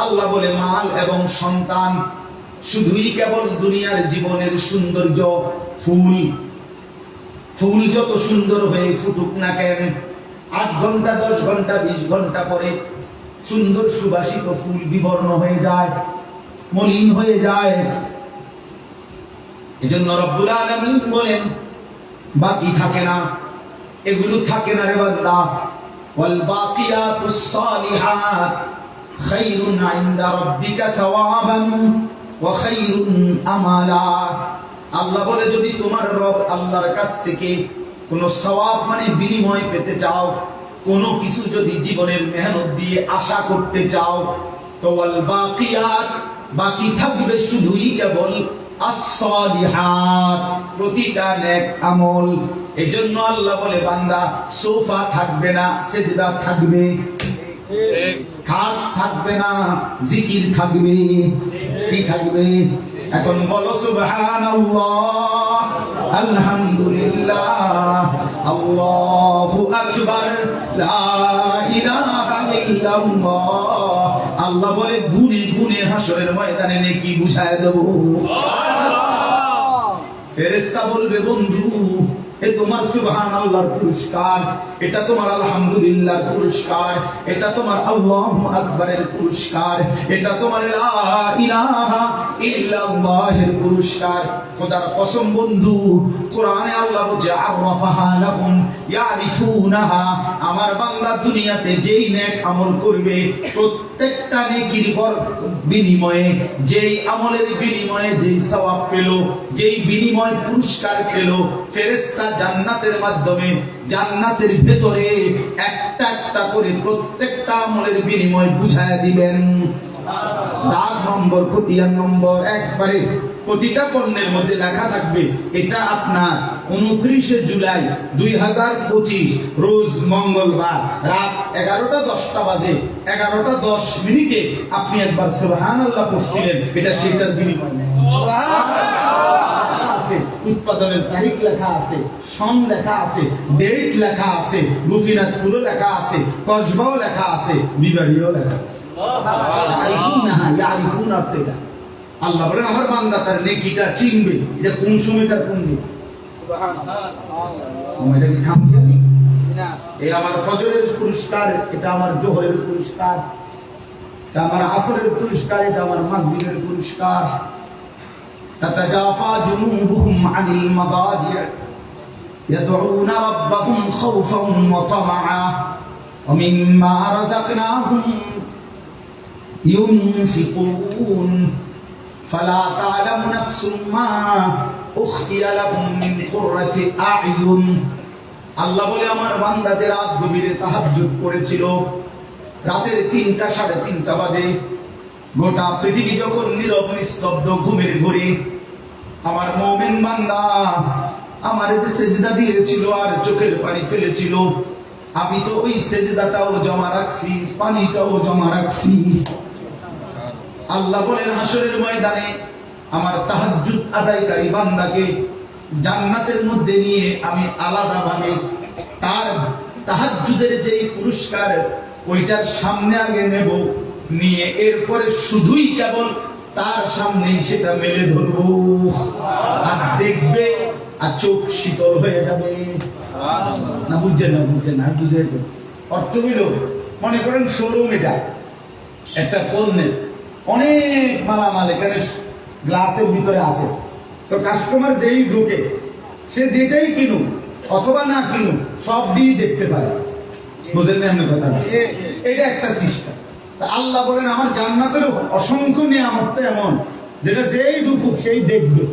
আল্লাহ বলে, মাল এবং সন্তান শুধুই কেবল দুনিয়ার জীবনের সৌন্দর্য। ফুল, ফুল যত সুন্দর হয়ে ফুটুক না কেন, 8 ঘন্টা 10 ঘন্টা 20 ঘন্টা পরে সুন্দর সুবাসিত ফুল বিবর্ণ হয়ে যায়, মলিন হয়ে যায়। এজন্য রব্বুল আলামিন বলেন, বাকি থাকে না, এগুলো থাকে না রে বান্দা। ওয়াল বাকিয়াতুস সালিহাত খায়রুন ইনদা রাব্বিকা থাওয়াবান ওয়া খায়রুন আমালা। আল্লাহ বলে, যদি তোমার রব আল্লাহর কাছ থেকে কোনো সওয়াব মানে বিনিময় পেতে চাও, কোনো কিছু যদি জীবনের মেহনত দিয়ে আশা করতে চাও, তো ওয়াল বাকিয়াত, বাকি থাকবে শুধুই কেবল as-salihat, প্রতিটা নেক আমল। এজন্য আল্লাহ বলে, বান্দা, সোফা থাকবে না, সেজদা থাকবে, খাট থাকবে না, জিকির থাকবে। কি থাকবে? এখন বলো সুবহানাল্লাহ, আলহামদুলিল্লাহ, আল্লাহু আকবার, লা ইলাহা ইল্লাল্লাহ। আল্লাহ বলে, গুনে গুনে হাসরের ময়দানে নেকি বুঝায় দেব। ফেরেশতা বলবে, বন্ধু, এ তোমার সুবহানাল্লাহর পুরস্কার, এটা তোমার আলহামদুলিল্লাহর পুরস্কার, এটা তোমার আল্লাহু আকবারের পুরস্কার, এটা তোমার লা ইলাহা ইল্লাল্লাহের পুরস্কার। খোদার কসম বন্ধু, কোরআনে আল্লাহ বলছে, আররাফাহা লাহুম ইয়ারিফুনাহা। আমার বান্দা দুনিয়াতে যেই নেক আমল করবে, প্রত্যেকটা নেকির বিনিময়ে, যেই আমলের বিনিময়ে যেই সওয়াব পেল, যেই বিনিময় পুরস্কার পেল, ফেরেশতা জান্নাতের মাধ্যমে, জান্নাতের ভেতরে একটা একটা করে প্রত্যেকটা আমলের বিনিময় বুঝায় দিবেন। দাগ নম্বর, খতিয়ান নম্বর, একবারে প্রতিটা পণ্যের মধ্যে লেখা থাকবে, এটা আপনার 29 জুলাই 2025 রোজ মঙ্গলবার রাত 11:10 বাজে 11:10 আপনি একবার সুবহানাল্লাহ পড়ছিলেন, এটা সেটার বিনিময় নেই। উৎপাদনের তারিখ লেখা আছে, সন লেখা আছে, ডেট লেখা আছে, গুফিনাত ফুলও লেখা আছে, কসবাও লেখা আছে, বিবাড়িও লেখা আছে। আল্লাহ বলেন আমার বান্দা তার নেকিটা চিনবে, এটা কোন সময় তার কোন দিন। এটা কি খামখেয়ালি? এই আমার ফজরের পুরস্কার, এটা আমার জোহরের পুরস্কার, এটা আমার আসরের পুরস্কার, এটা আমার মাগরিবের পুরস্কার। تتجافى جنوبهم عن المضاجع يدعون ربهم خوفا وطمعا ومما رزقناهم ينفقون فلا تعلم نفس ما أخفي لهم من قرة أعين আল্লাহ বলে আমার বান্দা যে রাত গভীরে তাহাজ্জুদ করেছিল, রাতের 3টা 3:30 বাজে, গোটা পৃথিবী যখন নীরব নিস্তব্ধ ঘুমের ঘোরে, আমার মুমিন বান্দা আমার যে সেজদা দিয়েছিল আর চোখের পানি ফেলেছিল, আমি তো ওই সেজদাটাও জমা রাখছি, পানিটাও জমা রাখছি। আল্লাহ বলেন হাসরের ময়দানে আমার তাহাজ্জুদ আদায়কারী বান্দাকে জান্নাতের মধ্যে নিয়ে আমি আলাদাভাবে তার তাহাজ্জুদের যেই পুরস্কার ওইটার সামনে আগে নেব, নিয়ে এরপরে শুধুই কেবল তার সামনেই সেটা মেলে ধরবো, আর দেখবে আর চোখ শীতল হয়ে যাবে। না বুঝছেন? না বুঝছেন? না বুঝে অর্থ হইল, মনে করেন শোরুম, এটা একটা পণ্যের অনেক মালামাল এখানে গ্লাসের ভিতরে আছে, তো কাস্টমার যেই ঢুকে সে যেটাই কিনুক অথবা না কিনুক সব দিয়ে দেখতে পারে। বুঝলেন না এমনি কথা? এটা একটা সিস্টেম। আল্লাহ বলেন আমার জান্নাতের অসংখ্য নিয়ামত এমন যেটা যেই ঢুকুক সেই দেখবে,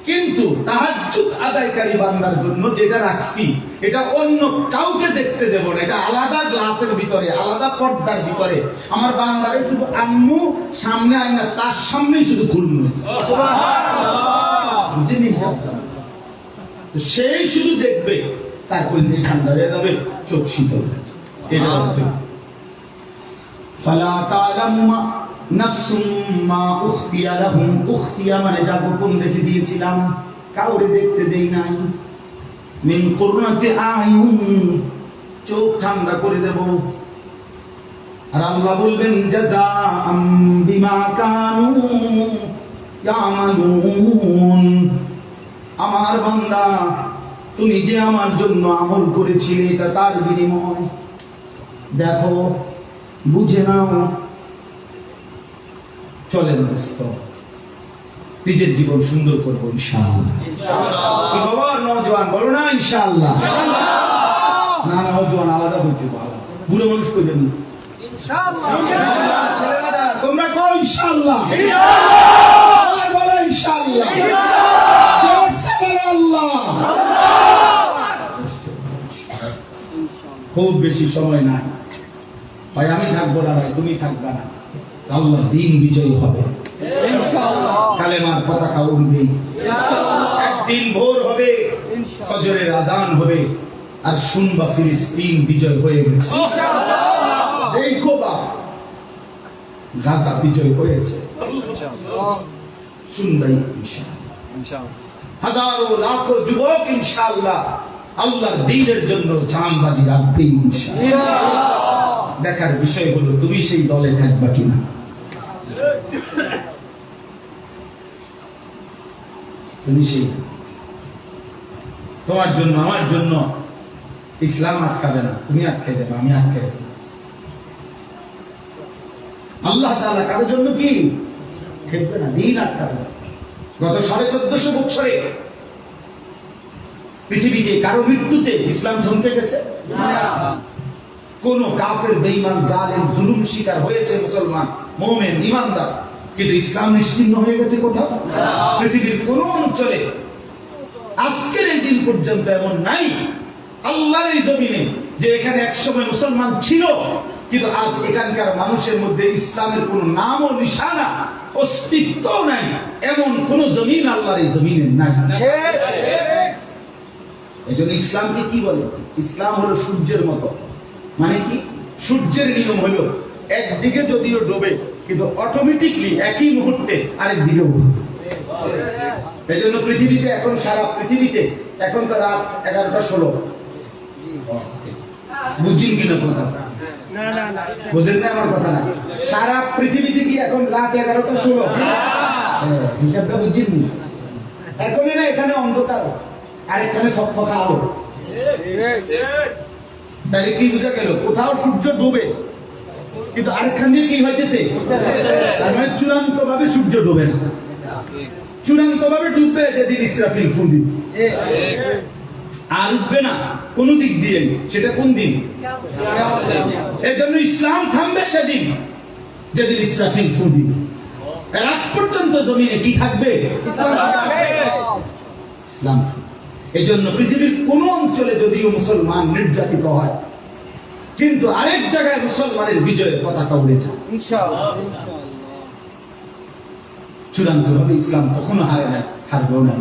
কিন্তু তাহাজ্জুদ আদায়কারী বান্দার জন্য যেটা রাখছি এটা অন্য কাউকে দেখতে দেব না, এটা আলাদা গ্লাসের ভিতরে, আলাদা পর্দার ভিতরে আমার বান্দারে শুধু আম্মু সামনে আইনা তার সামনেই শুধু খুলবে, সেই শুধু দেখবে, তারপরে ঠান্ডা হয়ে যাবে, চোখ শীতল হয়ে যাবে। এটা হচ্ছে ফালা তা'লামু নাফসুম মা উখফিয়া লাহুম, উখফিয়া মানে যা গোপন রেখে দিয়েছিলাম, কাউরে দেখতে দেই নাই, মিন কুররাতি আয়ুন, চোখ ঠান্ডা করে দেব। আর আল্লাহ বলবেন জাযাআম বিমা কানু ইয়ামালুন, আমার বান্দা তুমি যে আমার জন্য আমল করেছিলে এটা তার বিনিময়, দেখো বুঝে নাও। চলেন দোস্ত নিজের জীবন সুন্দর করবো ইনশাআল্লাহ। কি বাবা নওজোয়ান বলো না ইনশাআল্লাহ? না নওজোয়ান আলাদা হইতে ভালো, বুড়ো মানুষ কইবেন ইনশাআল্লাহ। ছেলেরা যারা তোমরা কও ইনশাআল্লাহ, বলো ইনশাআল্লাহ, আল্লাহ। খুব বেশি সময় নাই ভাই, আমি থাকবো না ভাই, তুমি থাকবা না, আল্লাহর দিন বিজয়ী হবে, কালেমার পতাকা উঠবে, একদিন ভোর হবে, ফজরের আজান হবে, আর শুনবা ফিলিস্তিন বিজয় হয়ে গেছে, দেখো বা গাজা বিজয় হয়েছে, শুনবাই ইনশাআল্লাহ। হাজারো লাখো যুবক ইনশাআল্লাহ আল্লাহর দ্বীনের জন্য জানবাজি রাখবে ইনশাআল্লাহ। দেখার বিষয় হলো তুমি সেই দলে থাকবা কিনা। তুমি সেই, তোমার জন্য আমার জন্য ইসলাম আটকাবে না, তুমি আটকে দেবে, আমি আটকে দেব। আল্লাহ তাআলা কারোর জন্য কি থাকবে না, দিন আটকাবে না। গত 1450 বছরে পৃথিবীতে কারো মৃত্যুতে ইসলাম থমকে গেছে? কোন কাফের বেঈমান জালেম জুলুম শিকার হয়েছে মুসলমান মুমিন ঈমানদার, কিন্তু ইসলাম নিশ্চিহ্ন হয়ে গেছে কোথাও? পৃথিবীর কোন অঞ্চলে আজকের এই দিন পর্যন্ত এমন নাই আল্লাহর এই জমিনে যে এখানে একসময় মুসলমান ছিল কিন্তু আজ এখানকার মানুষের মধ্যে ইসলামের কোন নাম ও নিশানা অস্তিত্ব নাই, এমন কোন জমিন আল্লাহর এই জমিনে নাই। এই জন্য ইসলামকে কি বলে? ইসলাম হলো সূর্যের মতো। মানে কি? সূর্যের নিয়ম হলো একদিকে যদিও ডোবে কিন্তু অটোমেটিকলি একই মুহূর্তে আরেক দিকে উঠে। এই জন্য পৃথিবীতে এখন, সারা পৃথিবীতে এখন তো রাত 11:16। বুঝছেন কিনা কথা? বুঝেন না আমার কথা? না, সারা পৃথিবীতে কি এখন রাত 11:16? হিসাবটা বুঝছেন? এখনই না, এখানে অন্ধকার আর এখানে ফকফকা আলো। তাহলে কি বুঝা গেল? কোথাও সূর্য ডুবে কিন্তু আরেকখান দিয়ে কি হইতেছে? তার মানে চূড়ান্ত ভাবে সূর্য ডুবে না, চূড়ান্ত ভাবে ডুববে যেদিন ইসরাফিল ফুল দিবে। আর উঠবে না কোন দিক দিয়ে, সেটা কোন দিন? এর জন্য ইসলাম থামবে সেদিন যেদিন ইসরাফিল ফুল দিবে। রাত পর্যন্ত জমিনে কি থাকবে? ইসলাম। এই জন্য পৃথিবীর কোন অঞ্চলে যদিও মুসলমান নির্যাতিত হয়, কিন্তু আরেক জায়গায় মুসলমানের বিজয়ের পতাকা উড়ে যায়। চূড়ান্ত ভাবে ইসলাম কখনো হারে না, হারবেও না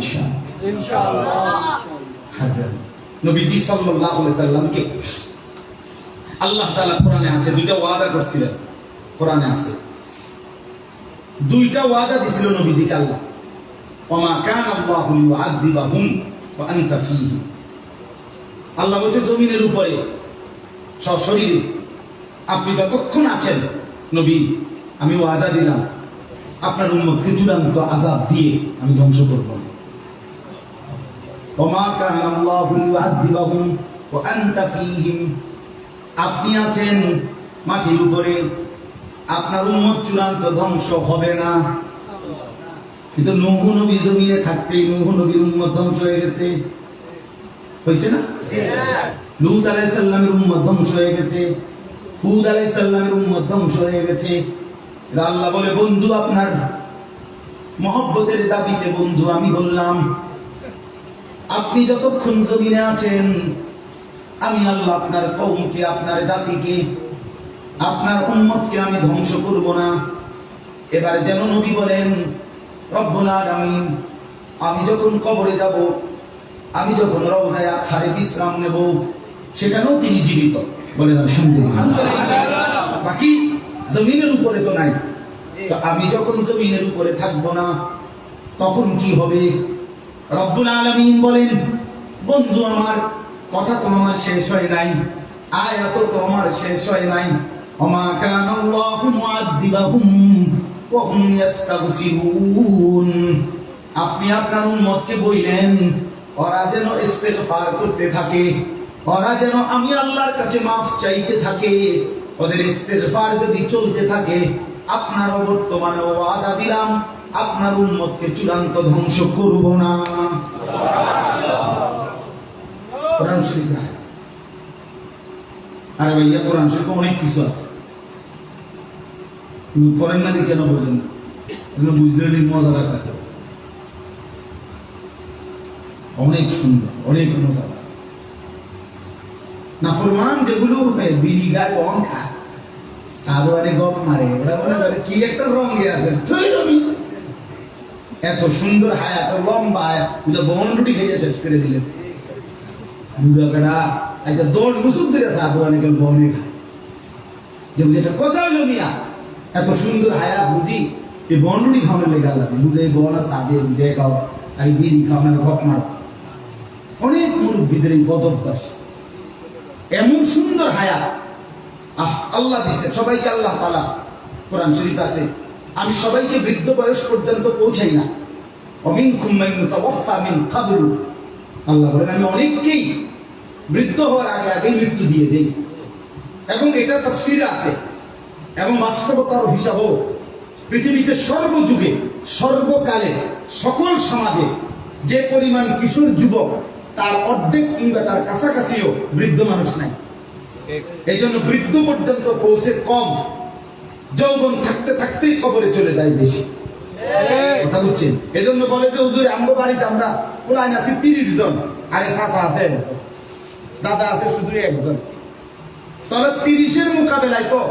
ইনশাআল্লাহ। হারবেন। নবীজি সাল্লাল্লাহু আলাইহি সাল্লামকে আল্লাহ তাআলা কোরআনে আছে দুইটা ওয়াদা করছিলেন। কোরআনে আছে দুইটা ওয়াদা দিছিল নবীজিকে আল্লাহ। ওমা কানা আল্লাহু লিউআযিবাহুম ওয়া আনতা ফীহি। আল্লাহ বলেছে জমিনের উপরে সশরীরে আপনি যতক্ষণ আছেন নবী, আমি ওয়াদা দিলাম আপনার উম্মতকে চূড়ান্ত আযাব দিয়ে আমি ধ্বংস করব না। ওমা কানা আল্লাহু লিউআযিবাহুম ওয়া আনতা ফীহিম। আপনি আছেন মাটির উপরে, আপনার উম্মত চূড়ান্ত ধ্বংস হবে না। কিন্তু নূহ নবী জমিনে থাকতেই নূহ নবীর উম্মত ধ্বংস হয়ে গেছে। হয়েছে না? লূত আলাইহিস সালামের উম্মত ধ্বংস হয়ে গেছে, হুদ আলাইহিস সালামের উম্মত ধ্বংস হয়ে গেছে। আল্লাহ বলে বন্ধু আপনার মহব্বতের দাবিতে বন্ধু আমি বললাম আপনি যতক্ষণ জমিনে আছেন আমি আল্লাহ আপনার কওমকে, আপনার জাতিকে, আপনার উম্মতকে আমি ধ্বংস করব না। এবার যেন নবী বলেন রব্বুল আলামিন, আমি যখন কবরে যাব, আমি যখন রওজায়ে আতহারে বিশ্রাম নেব, সেখানেও তিনি জীবিত। বলেন আলহামদুলিল্লাহ। বাকি জমিনের উপরে তো নাই। তো আমি যখন জমিনের উপরে থাকব না তখন কি হবে? রব্বুল আলামিন বলেন বন্ধু আমার কথা তো আমার শেষ হয় নাই, আয়াত তো আমার শেষ হয় নাই। ওমা কানা আল্লাহু মুআযিবাহুম ওয়া হুম ইস্তাগফিরুন। আপনি আপনার উম্মতকে বললেন ওরা যেন ইস্তেগফার করতে থাকে, ওরা যেন আমি আল্লাহর কাছে মাফ চাইতে থাকে। ওদের ইস্তেগফার যদি চলতে থাকে, আপনার বর্তমানে ওয়াদা দিলাম আপনার উম্মতকে চূড়ান্ত ধ্বংস করব না। কোরআন শরীফ না? আরে ভাইয়া কোরআন শরীফে অনেক কিছু আছে, করেন না কেন বোঝেন না? বুঝলে মজা রাখা অনেক সুন্দর, অনেক মজাদার। নাফরমান যেগুলো বিড়ি গায়ে বন খায়, আরো আরে গপ মারে, ওরা মনে করে কি একটা রঙে আছে। এত সুন্দর হায়, এত লম্বা হায়, বন রুটি খেয়ে শেষ করে দিলেন। বুড়া বেড়া একটা 10 বছর ধরে সাধু অনেক বনে খায়। যেটা কথা হইল মিয়া, এত সুন্দর হায়া বুঝি এই বন রুটি খাওয়ানোর লেগে আল্লাহ বুঝে বন আর সাদে বুঝে খাও, আর বিড়ি খাওয়ানোর গপ মার। অনেক মুরব্বীদের এই বদ অভ্যাস, এমন সুন্দর হায়াত আল্লাহ দিচ্ছে সবাইকে। আল্লাহ তাআলা কোরআন শরীফ আছে আমি সবাইকে বৃদ্ধ বয়স পর্যন্ত পৌঁছাই না। ওয়ামিনকুম মান ইউতাওয়াফা মিন ক্বাবলু। আল্লাহ বলেন আমি অনেককেই বৃদ্ধ হওয়ার আগে আগে মৃত্যু দিয়ে দেই। এবং এটা তাফসীরে আছে এবং বাস্তবতার হিসাবও পৃথিবীতে সর্বযুগে সর্বকালে সকল সমাজে যে পরিমাণ কিশোর যুবক তার অর্ধেক কিংবা তার কাছাকাছিও বৃদ্ধ মানুষ নাই। এই জন্য বৃদ্ধ পর্যন্ত পৌঁছে কম, যৌবন থাকতে থাকতেই কবরে চলে যায় বেশি। কথা বুঝছেন? এই জন্য বলে যে হুজুর আমগো বাড়িতে আমরা ফুলাইন আছি 30 জন, আরে চাচা আছে, দাদা আছে শুধু একজন। তাহলে 30-এর মোকাবেলায় তো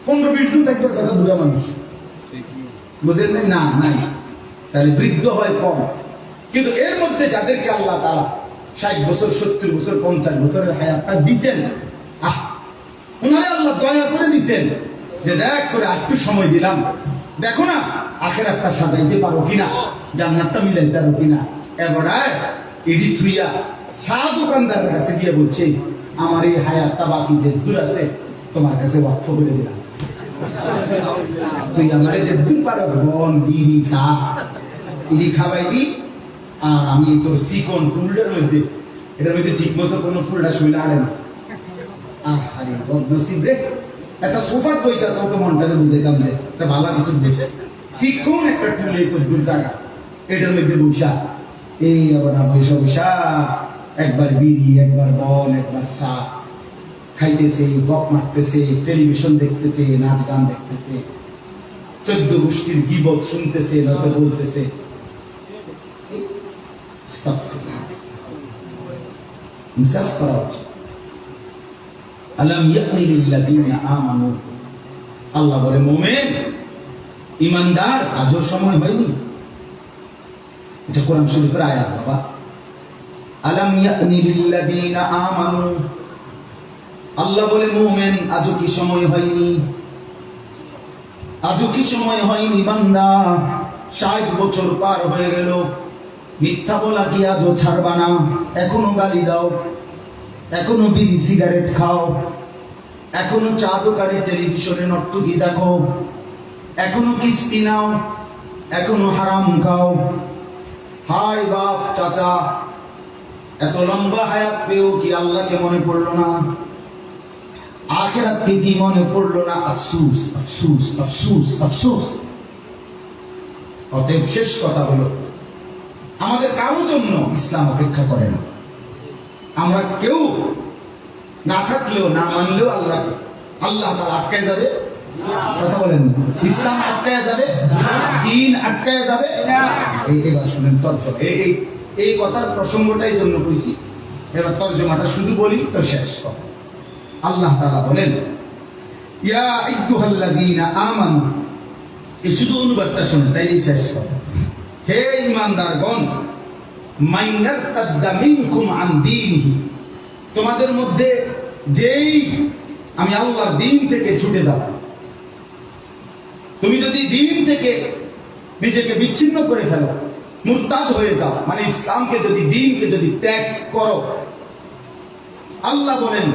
15-20 জন থাকতে কথা বুড়া মানুষ, বুঝেন না? নাই। তাহলে বৃদ্ধ হয় কম, কিন্তু এর মধ্যে যাদেরকে আল্লাহ তাআলা 60 বছর, 70 বছর, 50 বছরের হায়াতটা দিচ্ছেন। ওনারে আল্লাহ দয়া করে দিচ্ছেন যে দেখ করে একটু সময় দিলাম, দেখো না আখিরাতটা সাজাইতে পারো কিনা, জান্নাতটা মিলাইতে পারো কিনা। এবারে এডি থুইয়া চা দোকানদারের কাছে গিয়ে বলছে, আমার এই হায়াতটা বাকি যে দূর আছে তোমার কাছে ওয়াকফ করে দিলাম, তুই আমার যে দূর পারো বন বিড়ি চা ইডি খাবাই দি, আর আমি তোর চিকন টুলটার মধ্যে এটার মধ্যে ঠিক মতো কোনো ফুলটা শুইলে আড়ে না। আরে বদনসিব রে, একটা সোফার বইটা তো মনটাকে বুঝাইতাম যে একটা ভালো কিছু দেখছে, চিকন একটা টুল এই দূর জায়গা এটার মধ্যে বসা, এই আবার বৈশা বৈশা একবার বিড়ি, একবার বন, একবার চা খাইতেছে, গপ মারতেছে, টেলিভিশন দেখতেছে, নাচ গান দেখতেছে, 14 গোষ্ঠীর গীবত শুনতেছে, নয়তো বলতেছে। ইনসাফ করা উচিত। আলাম ইয়ানি লিল্লাযিনা আমানু, আল্লাহ বলে মুমিন ঈমানদার আজও সময় হয়নি। এটা কোরআন শরীফের আয়াত বাবা। আলাম ইয়ানি লিল্লাযিনা আমানু, আল্লাহ বলে মুমিন আজও কি সময় হয়নি, আজও কি সময় হয়নি বান্দা, 60 বছর পার হয়ে গেল, মিথ্যা বলা কি আজও ছাড়বা না? এখনো গালি দাও, এখনো বিড়ি সিগারেট খাও, এখনো চা দোকানে টেলিভিশনে নর্তকী দেখো, এখনো কিস্তি নাও, এখনো হারাম খাও। হায় বাপ চাচা, এত লম্বা হায়াত পেও কি আল্লাহকে মনে পড়লো না? আখিরাতকে কি মনে পড়লো না? আফসোস আফসোস আফসোস আফসোস। অতএব শেষ কথা হলো, আমাদের কারোর জন্য ইসলাম অপেক্ষা করে না। আমরা কেউ না থাকলেও না মানলেও আল্লাহ তাআলা আটকায় যাবে? কথা বলেন, ইসলাম আটকায় যাবে? দ্বীন আটকায় যাবে? এবার শুনেন তর্জমা, এই কথার প্রসঙ্গটাই জন্য কইছি, এবার তর্জমাটা শুধু বলি তো শেষ কথা। আল্লাহ তাআলা বলেন, ইয়া আইয়ুহাল্লাযীনা আমানু, এই শুধু অনুবাদটা শুনেন, তাই শেষ কথা। হে ঈমানদারগণ, মান ইয়ারতাদ্দা মিনকুম আন দীনিহি, তোমাদের মধ্যে যেই আমি আল্লাহর দ্বীন থেকে ছুটে যাও, তুমি যদি দ্বীন থেকে নিজেকে বিচ্ছিন্ন করে ফেলো, মুরতাদ হয়ে যাও, মানে ইসলামকে যদি, দ্বীনকে যদি ত্যাগ করো, আল্লাহ বলেন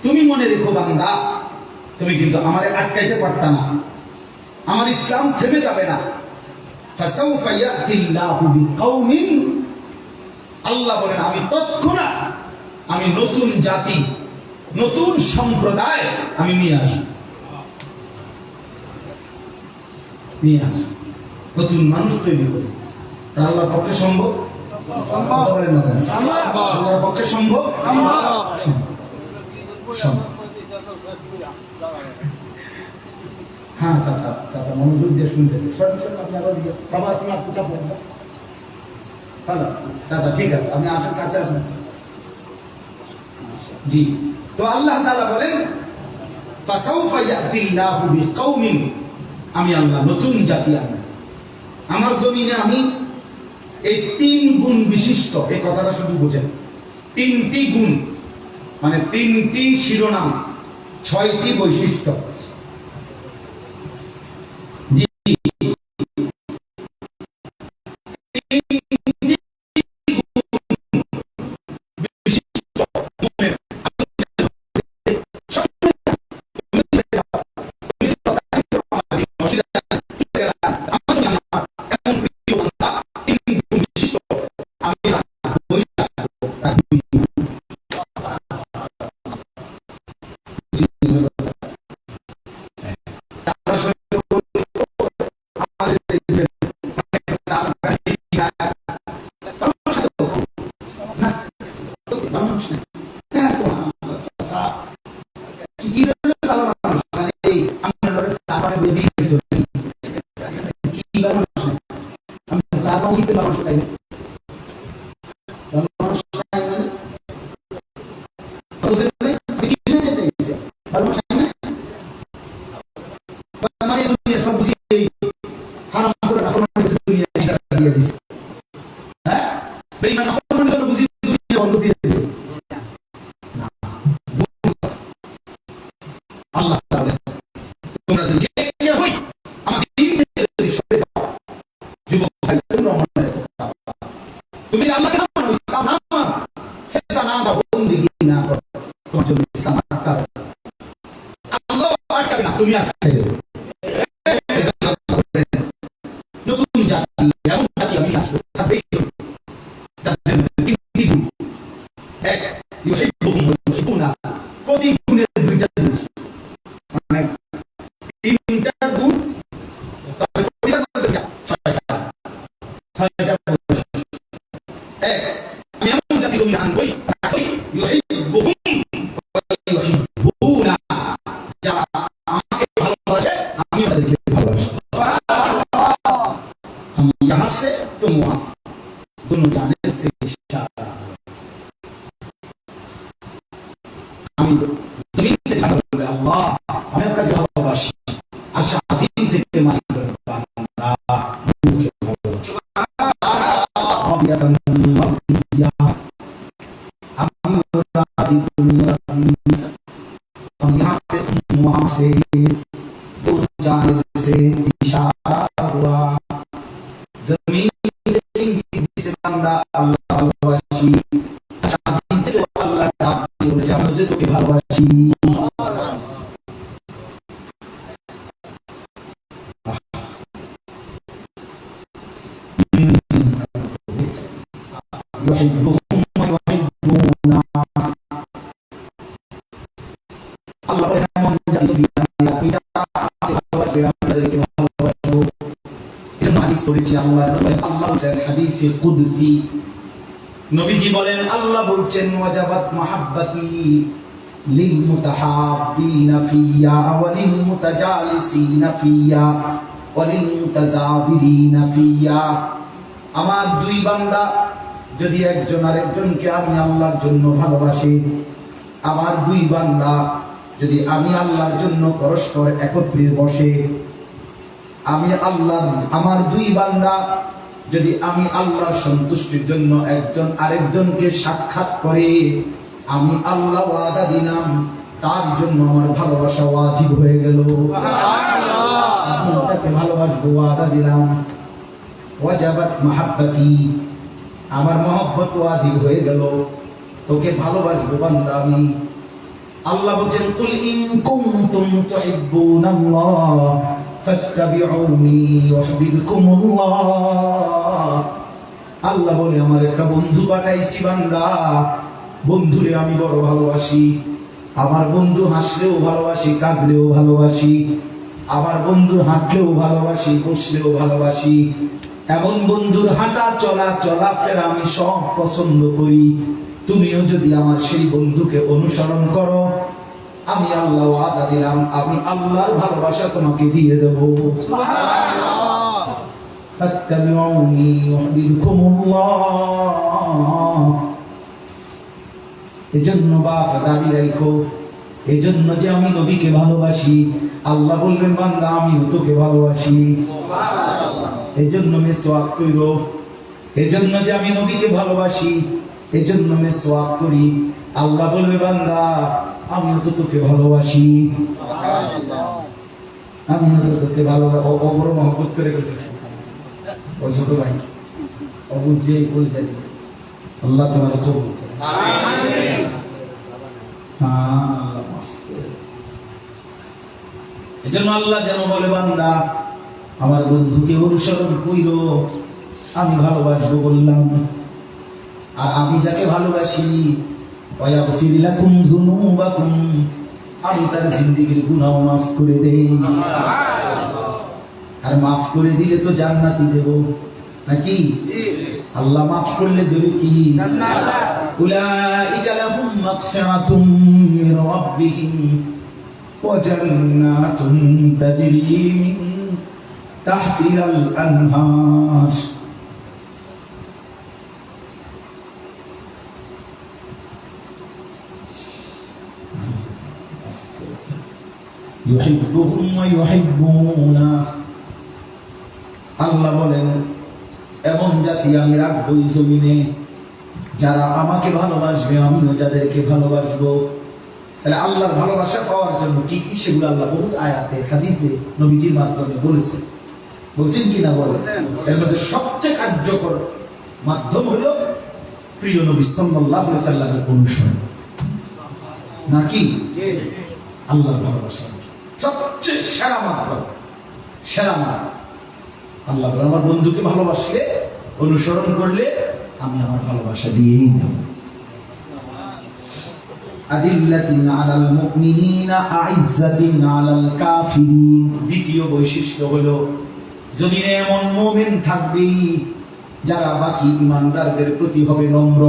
তুমি মনে রেখো বান্দা, তুমি কিন্তু আমারে আটকাইতে পারতা না, আমার ইসলাম থেমে যাবে না। ফাসাউফা ইয়াতিল্লাহু বিকাউমিন, আল্লাহ বলেন আমি তৎক্ষণাৎ আমি নতুন জাতি, নতুন সম্প্রদায় আমি নিয়ে আসব, নতুন মানুষ তৈরি করি। আল্লাহর পক্ষে সম্ভব? বলেন না কেন? আল্লাহর পক্ষে সম্ভব? হ্যাঁ চাচা, চাচা মনোযোগ দিয়ে শুনতেছে। বাবা তুমি আপনি হ্যালো চাচা, ঠিক আছে, আপনি আসেন, কাছে আসেন। জি, তো আল্লাহ তাআলা বলেন ফাসাউফা ইয়াতিল্লাহু বিকাউমিন, আমি আল্লাহ নতুন জাতি আনব আমার জমিনে। আমি এই 3 গুণ বিশিষ্ট, এই কথাটা শুধু বুঝেন, 3টি গুণ মানে 3টি শিরোনাম, 6টি বৈশিষ্ট্য। নতুন জাতি, এমন জাতি আমি আসবো, তাদেরই তাদের মধ্যে তিনটি গুণ। এক, ইউহিব্বুহুম ওয়া ইউহিব্বুনা, প্রতি গুণের দুইটা জিনিস, মানে তিনটা গুণ, তবে প্রতিটার মধ্যে ছয়টা। এক, আমি এমন জাতি তুমি আনবই, ইউহিব্বুহুম ওয়া ইউহিব্বুনা, যারা আমাকে ভালোবাসে আমিও তাদেরকে ভালোবাসি। हम यहाँ से तुम वहां, दोनों जाने से इशारा। আমি জমিন থেকে বলবে আল্লাহ আমি আপনাকে ভালোবাসি, আশা আজিম থেকে মানি করে বান্দা মুখে ভালোবাসি। আমি রাজি তুমি রাজি, हम यहाँ से तुम वहां से, दोनों जाने से इशारा हुआ। जमीन থেকে ইঙ্গিত দিয়েছে বান্দা আল্লাহ ভালোবাসি, শান্তি থেকে আল্লাহ ডাক দিয়ে বলেছে আমি যে তোকে ভালোবাসি। يحبهم ويحبونه, আল্লাহ এমন জাতি আপনি ভালোবাসবেন আপনাদেরকে ভালোবাসবো। হাদিস পড়েছি আল্লাহ বলেন হাদিসে কুদসি, নবীজি বলেন আল্লাহ বলছেন ওয়াজাবাত মাহাব্বতি লিল মুতাহাব্বিনা ফিয়া ওয়া লিল মুতাজালিসিনা ফিয়া ওয়া লিল মুতাজাবিরিনা ফিয়া। আমার দুই বান্দা যদি একজন আরেকজনকে আমি আল্লাহর জন্য ভালোবাসি, আমার দুই বান্দা যদি আমি আল্লাহর জন্য পরস্পর একত্রে বসে, আমি আল্লাহ, আমার দুই বান্দা যদি আমি আল্লাহর সন্তুষ্টির জন্য একজন আরেকজনকে সাক্ষাৎ করে, আমি আল্লাহ ওয়াদা দিলাম তার জন্য আমার ভালোবাসা ওয়াজিব হয়ে গেল। আমি তাকে ভালোবাসবো, ওয়াদা দিলাম। ওয়াজাবাত মাহাব্বতি, আমার মহব্বত ওয়াজিব হয়ে গেল, তোকে ভালোবাসবো বান্দা আমি। আল্লাহ বলেন কুল ইন কুনতুম তুহিব্বুনাল্লাহ ফাত্তাবিউনি ইউহিব্বুকুমুল্লাহ। আল্লাহ বলে আমার একটা বন্ধু পাঠাইছি বান্দা, বন্ধুরে আমি বড় ভালোবাসি। আমার বন্ধু হাসলেও ভালোবাসি, কাঁদলেও ভালোবাসি। আমার বন্ধু হাঁটলেও ভালোবাসি, বসলেও ভালোবাসি। এমন বন্ধুর হাঁটা চলা চলাফেরা আমি সব পছন্দ করি। তুমিও যদি আমার সেই বন্ধুকে অনুসরণ করো, আমি আল্লাহ ওয়াদা দিলাম আমি আল্লাহর ভালোবাসা তোমাকে দিয়ে দেব। সুবহানাল্লাহ। ফাত্তাবিউনি ইউহিব্বুকুমুল্লাহ। এজন্য বাপ দাবি রাখো, এজন্য যে আমি নবীকে ভালোবাসি, আল্লাহ বলবেন বান্দা আমিও তোকে ভালোবাসি। সুবহানাল্লাহ। এজন্য মিসওয়াক কইরো, এজন্য যে আমি নবীকে ভালোবাসি, এজন্য মিসওয়াক করি। আল্লাহ বলবে বান্দা আমিও তো তোকে ভালোবাসি। সুবহানাল্লাহ। আমিও তো তোকে ভালোবাসি। অবর মহব্বত করে গেছে ও ছোট ভাই, অবু যে বলতে আল্লাহ তোমার কবুল করে। আমিন। হ্যাঁ, আল্লাহ মাফ করে। এজন্য আল্লাহ যেন বলে বান্দা আমার বন্ধুকে অনুসরণ কইরো, আমি ভালোবাসবো বললাম। আর আমি যাকে ভালোবাসি ওয়ায়াগফির লাকুম যুনুবাকুম, আমি তার জিন্দেগীর গুনাহ মাফ করে দেই। আর মাফ করে দিলে তো জান্নাতি দেব নাকি? আল্লাহ মাফ করলে দেবে কি? জান্নাত। উলাইকা লাহুম মাগফিরাতুম মির রাব্বিহিম ওয়া জান্নাতুন তাজরি মিন তাহতিহাল আনহার। ইউহিব্বুহুম ওয়া ইউহিব্বুনা। আল্লাহ বলেন এমন জাতি আমি রাখবো এই জমিনে যারা আমাকে ভালোবাসবে, আমিও যাদেরকে ভালোবাসবো। তাহলে আল্লাহর ভালোবাসা পাওয়ার জন্য কি কি সেগুলো আল্লাহ বহুত আয়াতে হাদিসে নবীজির মাধ্যমে বলেছেন। বলছেন কি না বলেছেন? এর মধ্যে সবচেয়ে কার্যকর মাধ্যম হলো প্রিয় নবী সাল্লাল্লাহু আলাইহি সাল্লামের অনুসরণ, নাকি আল্লাহর ভালোবাসা। সব সবচেয়ে সেরা মাধ্যম, সেরা মাধ্যম। আল্লাহ বলে আমার বন্ধুকে ভালোবাসলে, অনুসরণ করলে আমি আমার ভালোবাসা দিয়েই দেব। আদিল্লাতিন আলাল মুমিনিনা আইজ্জাতিন আলাল কাফিরিন। দ্বিতীয় বৈশিষ্ট্য হলো জমিনে এমন মুমিন থাকবে যারা বাকি ইমানদারদের প্রতি হবে নম্র,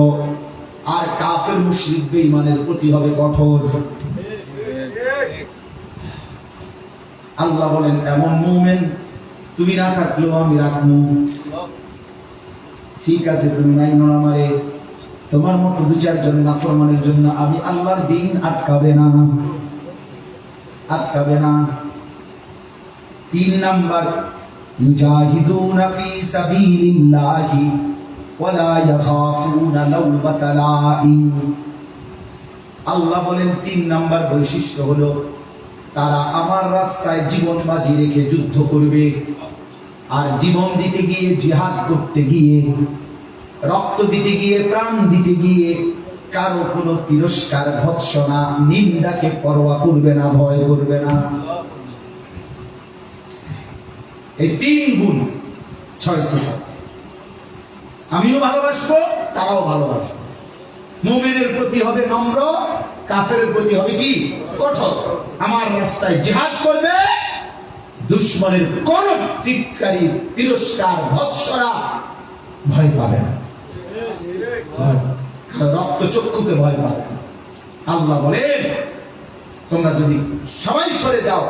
আর কাফের মুশরিক বেঈমানের প্রতি হবে কঠোর। আল্লাহ বলেন এমন মুমিন তুমি না থাকলেও আমি রাখবো। ঠিক আছে, তুমি নাই আমারে, তোমার মতো দু চারজন নাফরমানের জন্য আমি আল্লাহর দিন আটকাবে না, আটকাবে না। 3 নাম্বার, ইউজাহিদুনা ফি সাবিলিল্লাহি ওয়ালা ইয়াখাফুনা লাওমাতা লাইম। আল্লাহ বলেন 3 নাম্বার বৈশিষ্ট্য হলো তারা আমার রাস্তায় জীবন বাজি রেখে যুদ্ধ করবে, আর জীবন দিতে গিয়ে, জিহাদ করতে গিয়ে, রক্ত দিতে গিয়ে, প্রাণ দিতে গিয়ে কারো কোনো তিরস্কার, ভৎসনা, নিন্দাকে পরোয়া করবে না, ভয় করবে না। এই 3 গুণ, 6 সিফাত আমিও ভালোবাসবো, তারাও ভালোবাসবো। মুমিনের প্রতি হবে নম্র, কাফেরের প্রতি হবে কি? কঠোর। আমার রাস্তায় জিহাদ করবে, দুশমনের কোন টিটকারি, তিরস্কার, ভৎসনা ভয় পাবে না, রক্ত চক্ষুকে ভয় পাবে না। আল্লাহ বলেন তোমরা যদি সবাই সরে যাও,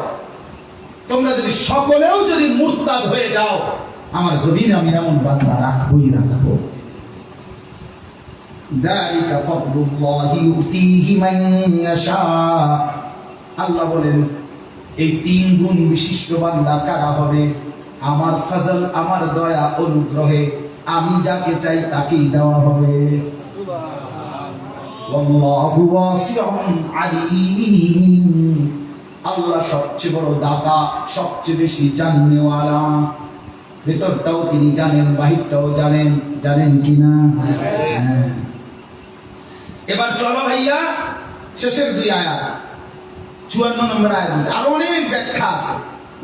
তোমরা যদি সকলেও যদি মুরতাদ হয়ে যাও, আমার জমিনে আমি এমন বান্দা রাখবই রাখবো। যালিকা ফাদলুল্লাহি ইউতিহি মান ইয়াশা। আল্লাহ বলেন এই 3 গুণ বিশিষ্ট বান্দা কারা হবে? আমার ফজল, আমার দয়া, অনুগ্রহে আমি যাকে চাই তাকেই দেওয়া হবে। আল্লাহু ওয়াসিউন আলীম। আল্লাহ সবচেয়ে বড় দাতা, সবচেয়ে বেশি জানেওয়ালা। ভেতরটাও তিনি জানেন, বাহিরটাও জানেন, জানেন কিনা? এবার চলো ভাইয়া শেষের 2 আয়াত, 54 নম্বর আয়াত। আরো অনেক ব্যাখ্যা আছে,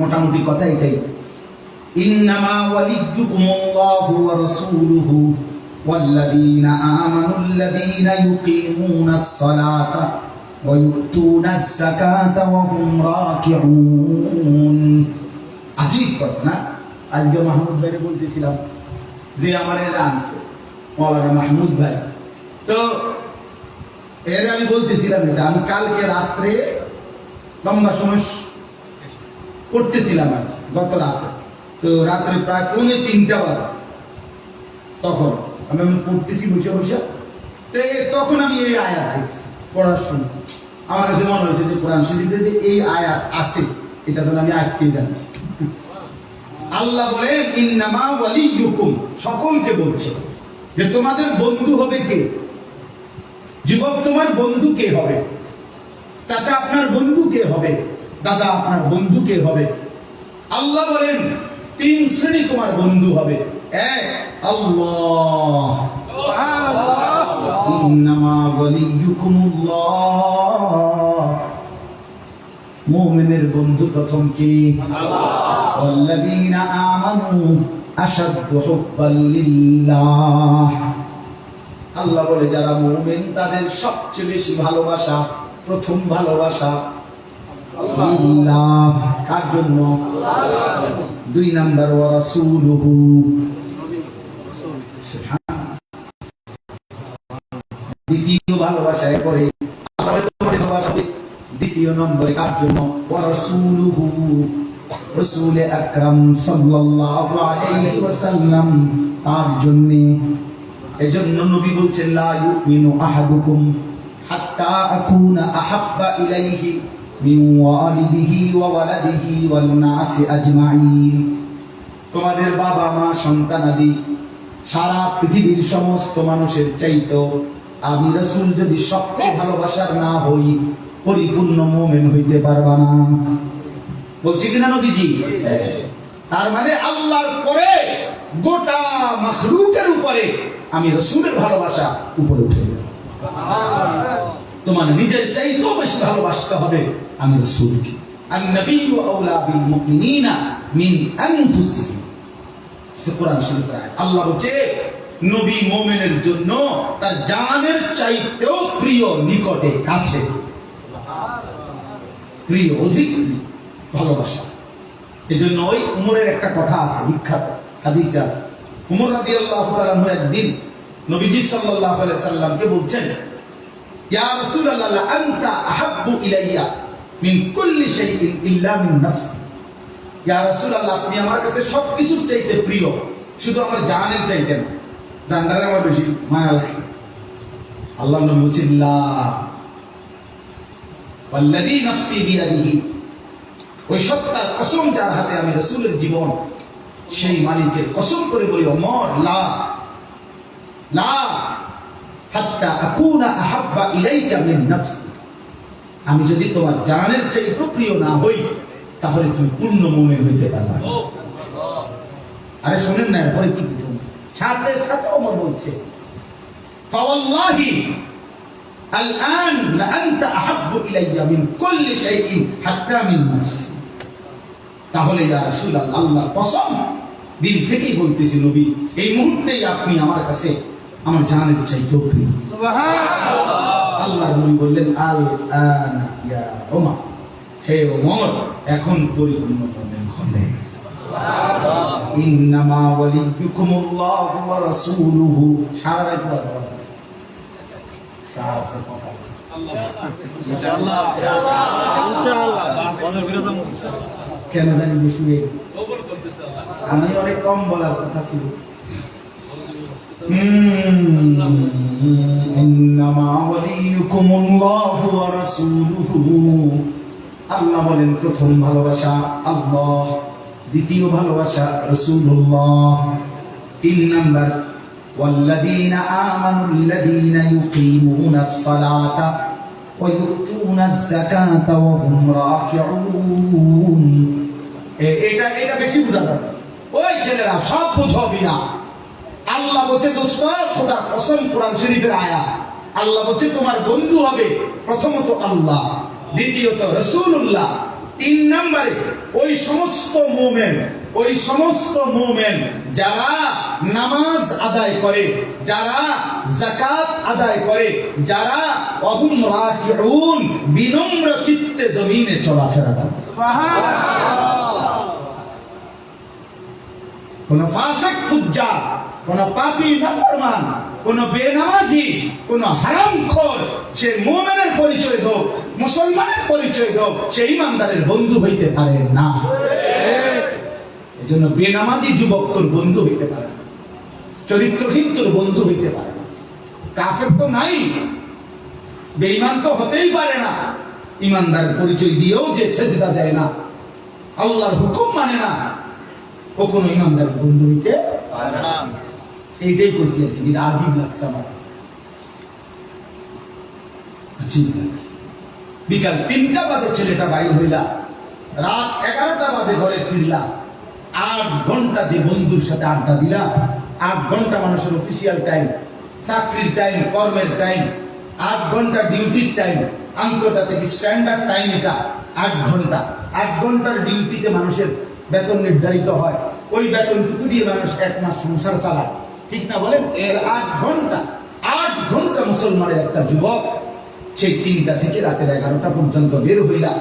মোটামুটি কথা এটাই। ইন্নামা ওয়ালিয়্যুকুমুল্লাহু ওয়া রাসূলুহু ওয়াল্লাযীনা আমানুল্লাযীনা ইউকিমুনাস সালাতা ওয়া ইউতুনাজ যাকাতা ওয়া হুম রাকিউন। আজীব কথা না? আজকে মাহমুদ ভাইকে বলতেছিলাম যে আমার এরা আনছে মাওলানা মাহমুদ ভাই, তো এর আমি বলতেছিলাম এটা আমি কালকে রাত্রে লম্বা সময় করতেছিলাম আর গত রাতে, তো রাত্রে প্রায় 2:45 বাজে, তখন আমি পড়তেছি বসে বসে, তো তখন আমি এই আয়াত দেখছি পড়ার সময় আমার কাছে মনে হয়েছে যে কোরআন শরীফে যে এই আয়াত আছে, এটা যেন আমি আজকেই জানছি। আল্লাহ বলেন ইন্নামা ওয়ালিয়্যুকুম, সকলকে বলছে যে তোমাদের বন্ধু হবে কে? যুবক তোমার বন্ধু কে হবে? চাচা আপনার বন্ধু কে হবে? দাদা আপনার বন্ধু কে হবে? আল্লাহ বলেন 3 শ্রেণী তোমার বন্ধু হবে। 1, আল্লাহ, ইন্নামা ওয়ালিয়্যুকুমুল্লাহ। মুমিনের বন্ধু প্রথম কি? আল্লাহ। ওয়াল্লাযীনা আমানু আশাদ্দু হুব্বাল লিল্লাহ। আল্লাহ বলে যারা মুমিন তাদের সবচেয়ে বেশি ভালোবাসা, প্রথম ভালোবাসা আল্লাহ। কার জন্য? আল্লাহ। 2 নাম্বার ওয়া রাসূলুহু, দ্বিতীয় ভালোবাসা করে আল্লাহর ভালোবাসা। দ্বিতীয় নম্বরে কার জন্য? ওয়া রাসূলুহু, রাসূল আকরাম সাল্লাল্লাহু আলাইহি ওয়াসাল্লাম, তার জন্য। এজন্য নবী বলছেন লা ইউমিনু আহাদুকুম হাত্তা আকুনা আহাব্বা ইলাইহি মিন ওয়ালিদিহি ওয়া ওয়ালাদিহি ওয়ান নাসি আজমাইন। তোমাদের বাবা মা সন্তানাদি সারা পৃথিবীর সমস্ত মানুষের চাইতো আমি রাসূল যদি সবচেয়ে ভালোবাসার না হই, পরিপূর্ণ মুমিন হইতে পারবা না। বলছি কিনা নবীজি? তার মানে আল্লাহর পরে গোটা মাখলুকের উপরে আমি রাসূলের ভালোবাসা উপরে উঠে যাব। তোমার নিজের চাইতেও বেশি ভালোবাসতে হবে আমি রাসূলকে। আন-নাবিয়্যু আওলা বিল মুমিনিনা মিন আনফুসিহিম। কোরআন শরীফের আয়াত। আল্লাহ বলছে নবী মুমিনের জন্য তার জানের চাইতেও প্রিয়, নিকটে, কাছে, প্রিয়, অধিক ভালোবাসা। এজন্য ওই উমরের একটা কথা আছে, বিখ্যাত হাদিসে আছে। উমর রাদিয়াল্লাহু তাআলা আনহু একদিন নবীজি সাল্লাল্লাহু আলাইহি সাল্লামকে বলছেন, ইয়া রাসূলুল্লাহ লা আনতা আহাব্বু ইলাইয়া মিন কুল্লি শাইইন ইল্লা মিন নাফসি। ইয়া রাসূলুল্লাহ, আপনি আমার কাছে সবকিছুর চাইতে প্রিয়, শুধু আমার জানের চাইতে না। জানটারে আমার বেশি মায়া লাগে। আল্লাহ নবী বলছেন, লা ওয়াল্লাযী নাফসি বিয়াদিহি, ওই সত্তার কসম যার হাতে আমি রাসূলের জীবন, সেই মালিকের কসম করে বলি, ওমর, লা লা হাত্তা আকুনা আহাব্বা ইলাইকা মিন নাফসি। আমি যদি তোমার জানের চাইতে প্রিয় না হই, তাহলে তুমি পূর্ণ মুমিন হইতে পারবে না। আরে শুনেন না, এরপরে কি কিছু সাথে সাথে ওমর বলছে, ফাওয়াল্লাহি আলআন লা আনতা আহাব্বু ইলাইয়া মিন কুল্লি শাইইন হাত্তা মিন নাফসি। তাহলে ইয়া রাসূলুল্লাহ, আল্লাহর কসম, দিল থেকেই বলতেছি নবী, এই মুহূর্তেই আপনি আমার কাছে আমার জানের চাইতেও প্রিয়। সুবহানাল্লাহ। আল্লাহর নবী বললেন, আল আনা ইয়া ওমর, হে ওমর, এখন পরিপূর্ণ মুমিন হলেন। ইন্নামা ওয়ালিয়ুকুমুল্লাহু ওয়া রাসূলুহু। সারা রাত বলা ইনশাআল্লাহ ইনশাআল্লাহ। কেন জানি বেশি হয়ে গেছে, আমি অনেক কম বলার কথা ছিল। ইন্নামা ওয়ালিয়ুকুমুল্লাহু ওয়া রাসূলুহু। আল্লাহ বলেন প্রথম ভালোবাসা আল্লাহ, দ্বিতীয় ভালোবাসা রাসূলুল্লাহ, 3 নাম্বার ওয়াল্লাযীনা আমানুল্লাযীনা ইউকিমুনাস সালাতা ওয়া ইউতুনাজ যাকাতা ওয়া হুম রাকিউন। এটা বেশি বুঝা যাবে। ওই ছেলেরা সব বুঝবি না। আল্লাহ বলছে, দোস্ত, খোদা কসম, কোরআন শরীফের আয়াত। আল্লাহ বলছে তোমার বন্ধু হবে প্রথমত আল্লাহ, দ্বিতীয়ত রাসূলুল্লাহ, 3 নম্বরে ওই সমস্ত মুমিন যারা নামাজ আদায় করে, যারা যাকাত আদায় করে, যারা ওয়াহুম রাকিউন, বিনম্র চিত্তে জমিনে চলাফেরা করে। সুবহানাল্লাহ। কোন ফাসিক ফুজ্জার, কোন পাপী নাফরমান, কোন বেনামাজি, কোন হারামখোর, সে মুমিনের পরিচয় হোক, মুসলমানের পরিচয় হোক, সে ইমানদারের বন্ধু হইতে পারে না। এজন্য বেনামাজি যুবক তোর বন্ধু হইতে পারে না, চরিত্রহীন তোর বন্ধু হইতে পারে না। কাফের তো নাই, বেঈমান তো হতেই পারে না। ইমানদার পরিচয় দিয়েও যে সেজদা দেয় না, আল্লাহর হুকুম মানে না, ও কোনো ইমানদার বন্ধু হইতে পারে না। এইটাই কইছি আর কি, যেটা আজীব লাগছে আমার কাছে, আজীব লাগছে। বিকাল 3টা বাজে ছেলেটা বাইর হইলা, রাত 11টা বাজে ঘরে ফিরলা, 8 ঘন্টা যে বন্ধুর সাথে আড্ডা দিলা। 8 ঘন্টা মানুষের অফিসিয়াল টাইম, চাকরির টাইম, কর্মের টাইম, 8 ঘন্টা ডিউটির টাইম, আন্তর্জাতিক স্ট্যান্ডার্ড টাইম, এটা 8 ঘন্টা। 8 ঘন্টার ডিউটিতে মানুষের বেতন নির্ধারিত হয়, ওই বেতনটুকু দিয়ে মানুষ 1 মাস সংসার চালায়, ঠিক না বলেন? এর 8 ঘন্টা মুসলমানের একটা যুবক সেই 3টা থেকে রাতের 11টা পর্যন্ত বের হইলা।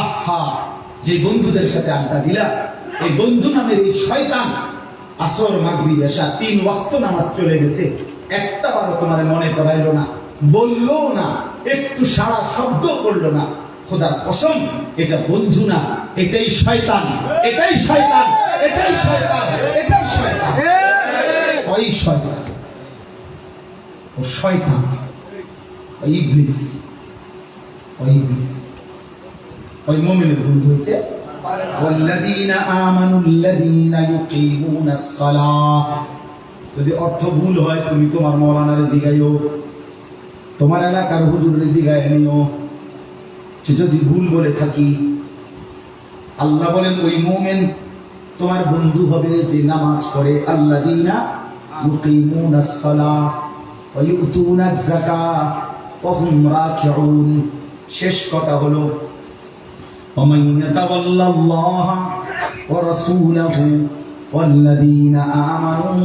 আহা, যে বন্ধুদের সাথে আড্ডা দিলা, এই বন্ধু নামের এই শয়তান আসর মাগরিব এশা 3 ওয়াক্ত নামাজ চলে গেছে, একটা বারও তোমার মনে করাইলো না, বললো না, একটু সারা শব্দ করলো না। খোদার কসম, এটা বন্ধু না, এটাই শয়তান, এটাই শয়তান, এটাই শয়তান, এটাই শয়তান। ওই শয়তান, ও শয়তান, ওই ইবলিস, ওই মুমিনের বন্ধু হইতে পারে না। ওয়াল্লাযীনা আমানুল্লাযীনা ইউকিমুনাস সালাহ। যদি অর্থ ভুল হয়, তুমি তোমার মাওলানারে জিগাইও, তোমার এলাকার হুজুরে জিগায় নিও, যদি ভুল বলে থাকি। আল্লাহ বলেন ওই মুমিন তোমার বন্ধু হবে যে নামাজ পড়ে। আল্লাযীনা ইউকিমুনাস সালাহ ওয়া ইউতুনাজ যাকাত ওয়া হুম রাকিউন। শেষ কথা হলো ومن يتول الله ورسوله والذين آمنوا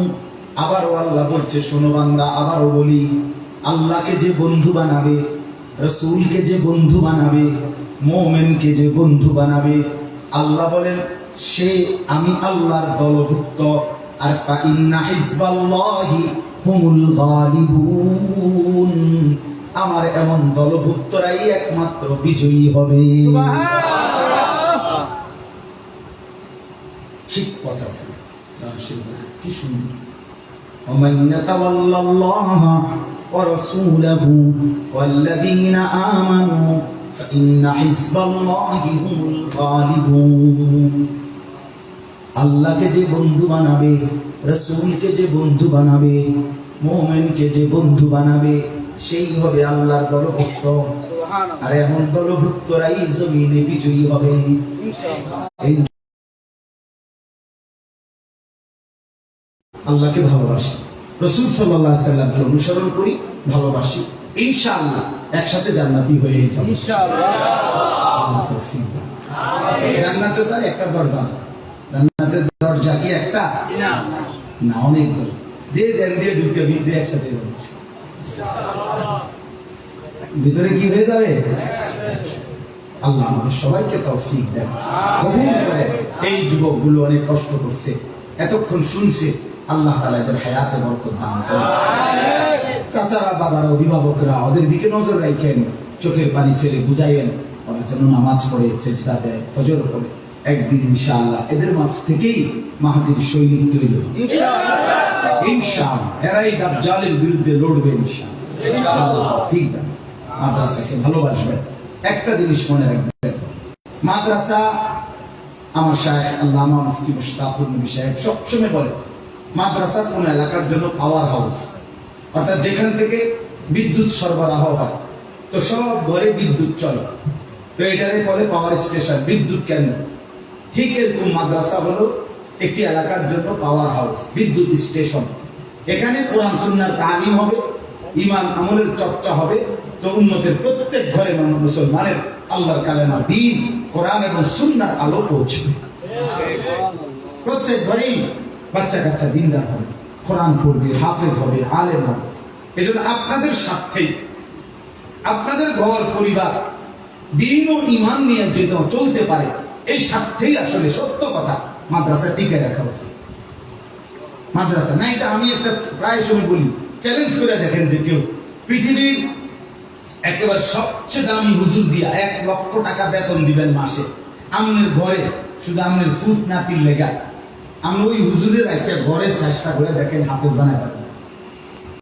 আবারও আল্লাহ বলছে, শোনো বান্দা, আবারও বলি, আল্লাহকে যে বন্ধু বানাবে, রাসূলকে যে বন্ধু বানাবে, মুমিনকে যে বন্ধু বানাবে, আল্লাহ বলেন সে আমি আল্লাহর দলভুক্ত। আর ফাইন্না হিজবাল্লাহি হুমুল গালিবুন, আমার এমন দলভুক্তরাই একমাত্র বিজয়ী হবে। ঠিক কথা ছিল, কি সুন্দর। ومن يتول الله ورسوله والذين آمنوا فإن حزب الله هم الغالبون। আল্লাহকে যে বন্ধু বানাবে, রাসূলকে যে বন্ধু বানাবে, মুমিনকে যে বন্ধু বানাবে, সেই হবে আল্লাহর দলভুক্ত। আর এমন দলভুক্তরাই জমিনে বিজয়ী হবে ইনশাআল্লাহ। আল্লাহকে ভালোবাসি, রাসূল সাল্লাল্লাহু আলাইহি সাল্লামকে অনুসরণ করি, ভালোবাসি, ইনশাআল্লাহ একসাথে জান্নাতি হয়ে যাব ইনশাআল্লাহ। আল্লাহ তৌফিক দান। জান্নাতে তার একটা দরজা না, জান্নাতের দরজা কি একটা না, অনেক দরজা। যে জান দিয়ে ঢুকে ভিতরে একসাথে যাবে ইনশাআল্লাহ। ভিতরে কি হয়ে যাবে? আল্লাহ আমাদের সবাইকে তৌফিক দেন, কবুল করে। এই যুবকগুলো অনেক কষ্ট করছে, এতক্ষণ শুনছে, আল্লাহ তাআলা এদের হায়াতে বরকত দান করুন। চাচারা, বাবারা, অভিভাবকরা ওদের দিকে নজর রাখেন, চোখের পানি ফেলে বুঝাইয়েন, ওরা যেন নামাজ পড়ে, সেজদা দেয়, ফজর পড়ে। একদিন ইনশাআল্লাহ এদের মাঝ থেকেই মাহদীর সৈনিক তৈরি হবে ইনশাআল্লাহ। ইনশাআল্লাহ এরাই দাজ্জালের বিরুদ্ধে লড়বে ইনশাআল্লাহ। আল্লাহ তৌফিক দেন। মাদ্রাসাকে ভালোবাসবেন, একটা জিনিস মনে রাখবেন, মাদ্রাসা, আমার শায়েখ আল্লামা মুফতি মুশতাকুর নবী সাহেব সবসময় বলে, মাদ্রাসা কোন এলাকার জন্য পাওয়ার হাউস, অর্থাৎ যেখান থেকে বিদ্যুৎ সরবরাহ হয়, তো সব ঘরে বিদ্যুৎ চলে, তো এটারে বলে পাওয়ার স্টেশন, বিদ্যুৎ কেন্দ্র। ঠিক এরকম মাদ্রাসা হলো একটি এলাকার জন্য পাওয়ার হাউস, বিদ্যুৎ স্টেশন। এখানে কোরআন সুন্নাহর তালিম হবে, ঈমান আমলের চর্চা হবে, তো উম্মতের প্রত্যেক ঘরে মুসলমানের আল্লাহর কালেমা, দ্বীন, কোরআন এবং সুন্নাহর আলো পৌঁছবে। প্রত্যেক ঘরেই বাচ্চা কাচ্চা দিনদার হবে, কোরআন পড়বে, হাফেজ হবে, আলেম হবে। এজন্য আপনাদের স্বার্থেই, আপনাদের ঘর পরিবার দ্বীন ও ঈমান নিয়ে যদি চলতে পারে, এই স্বার্থেই আসলে সত্য কথা মাদ্রাসা টিকে রাখা উচিত। মাদ্রাসা নাই, আমি একটা প্রায় সময় বলি, চ্যালেঞ্জ করে দেখেন যে কেউ পৃথিবীর একেবারে সবচেয়ে দামি হুজুর দিয়া 1 লক্ষ টাকা বেতন দিবেন মাসে, আমনের ঘরে শুধু আমনের ফুট নাতির লেগা, আমি ওই হুজুরের একটা ঘরে চেষ্টা করে দেখেন হাফেজ বানায়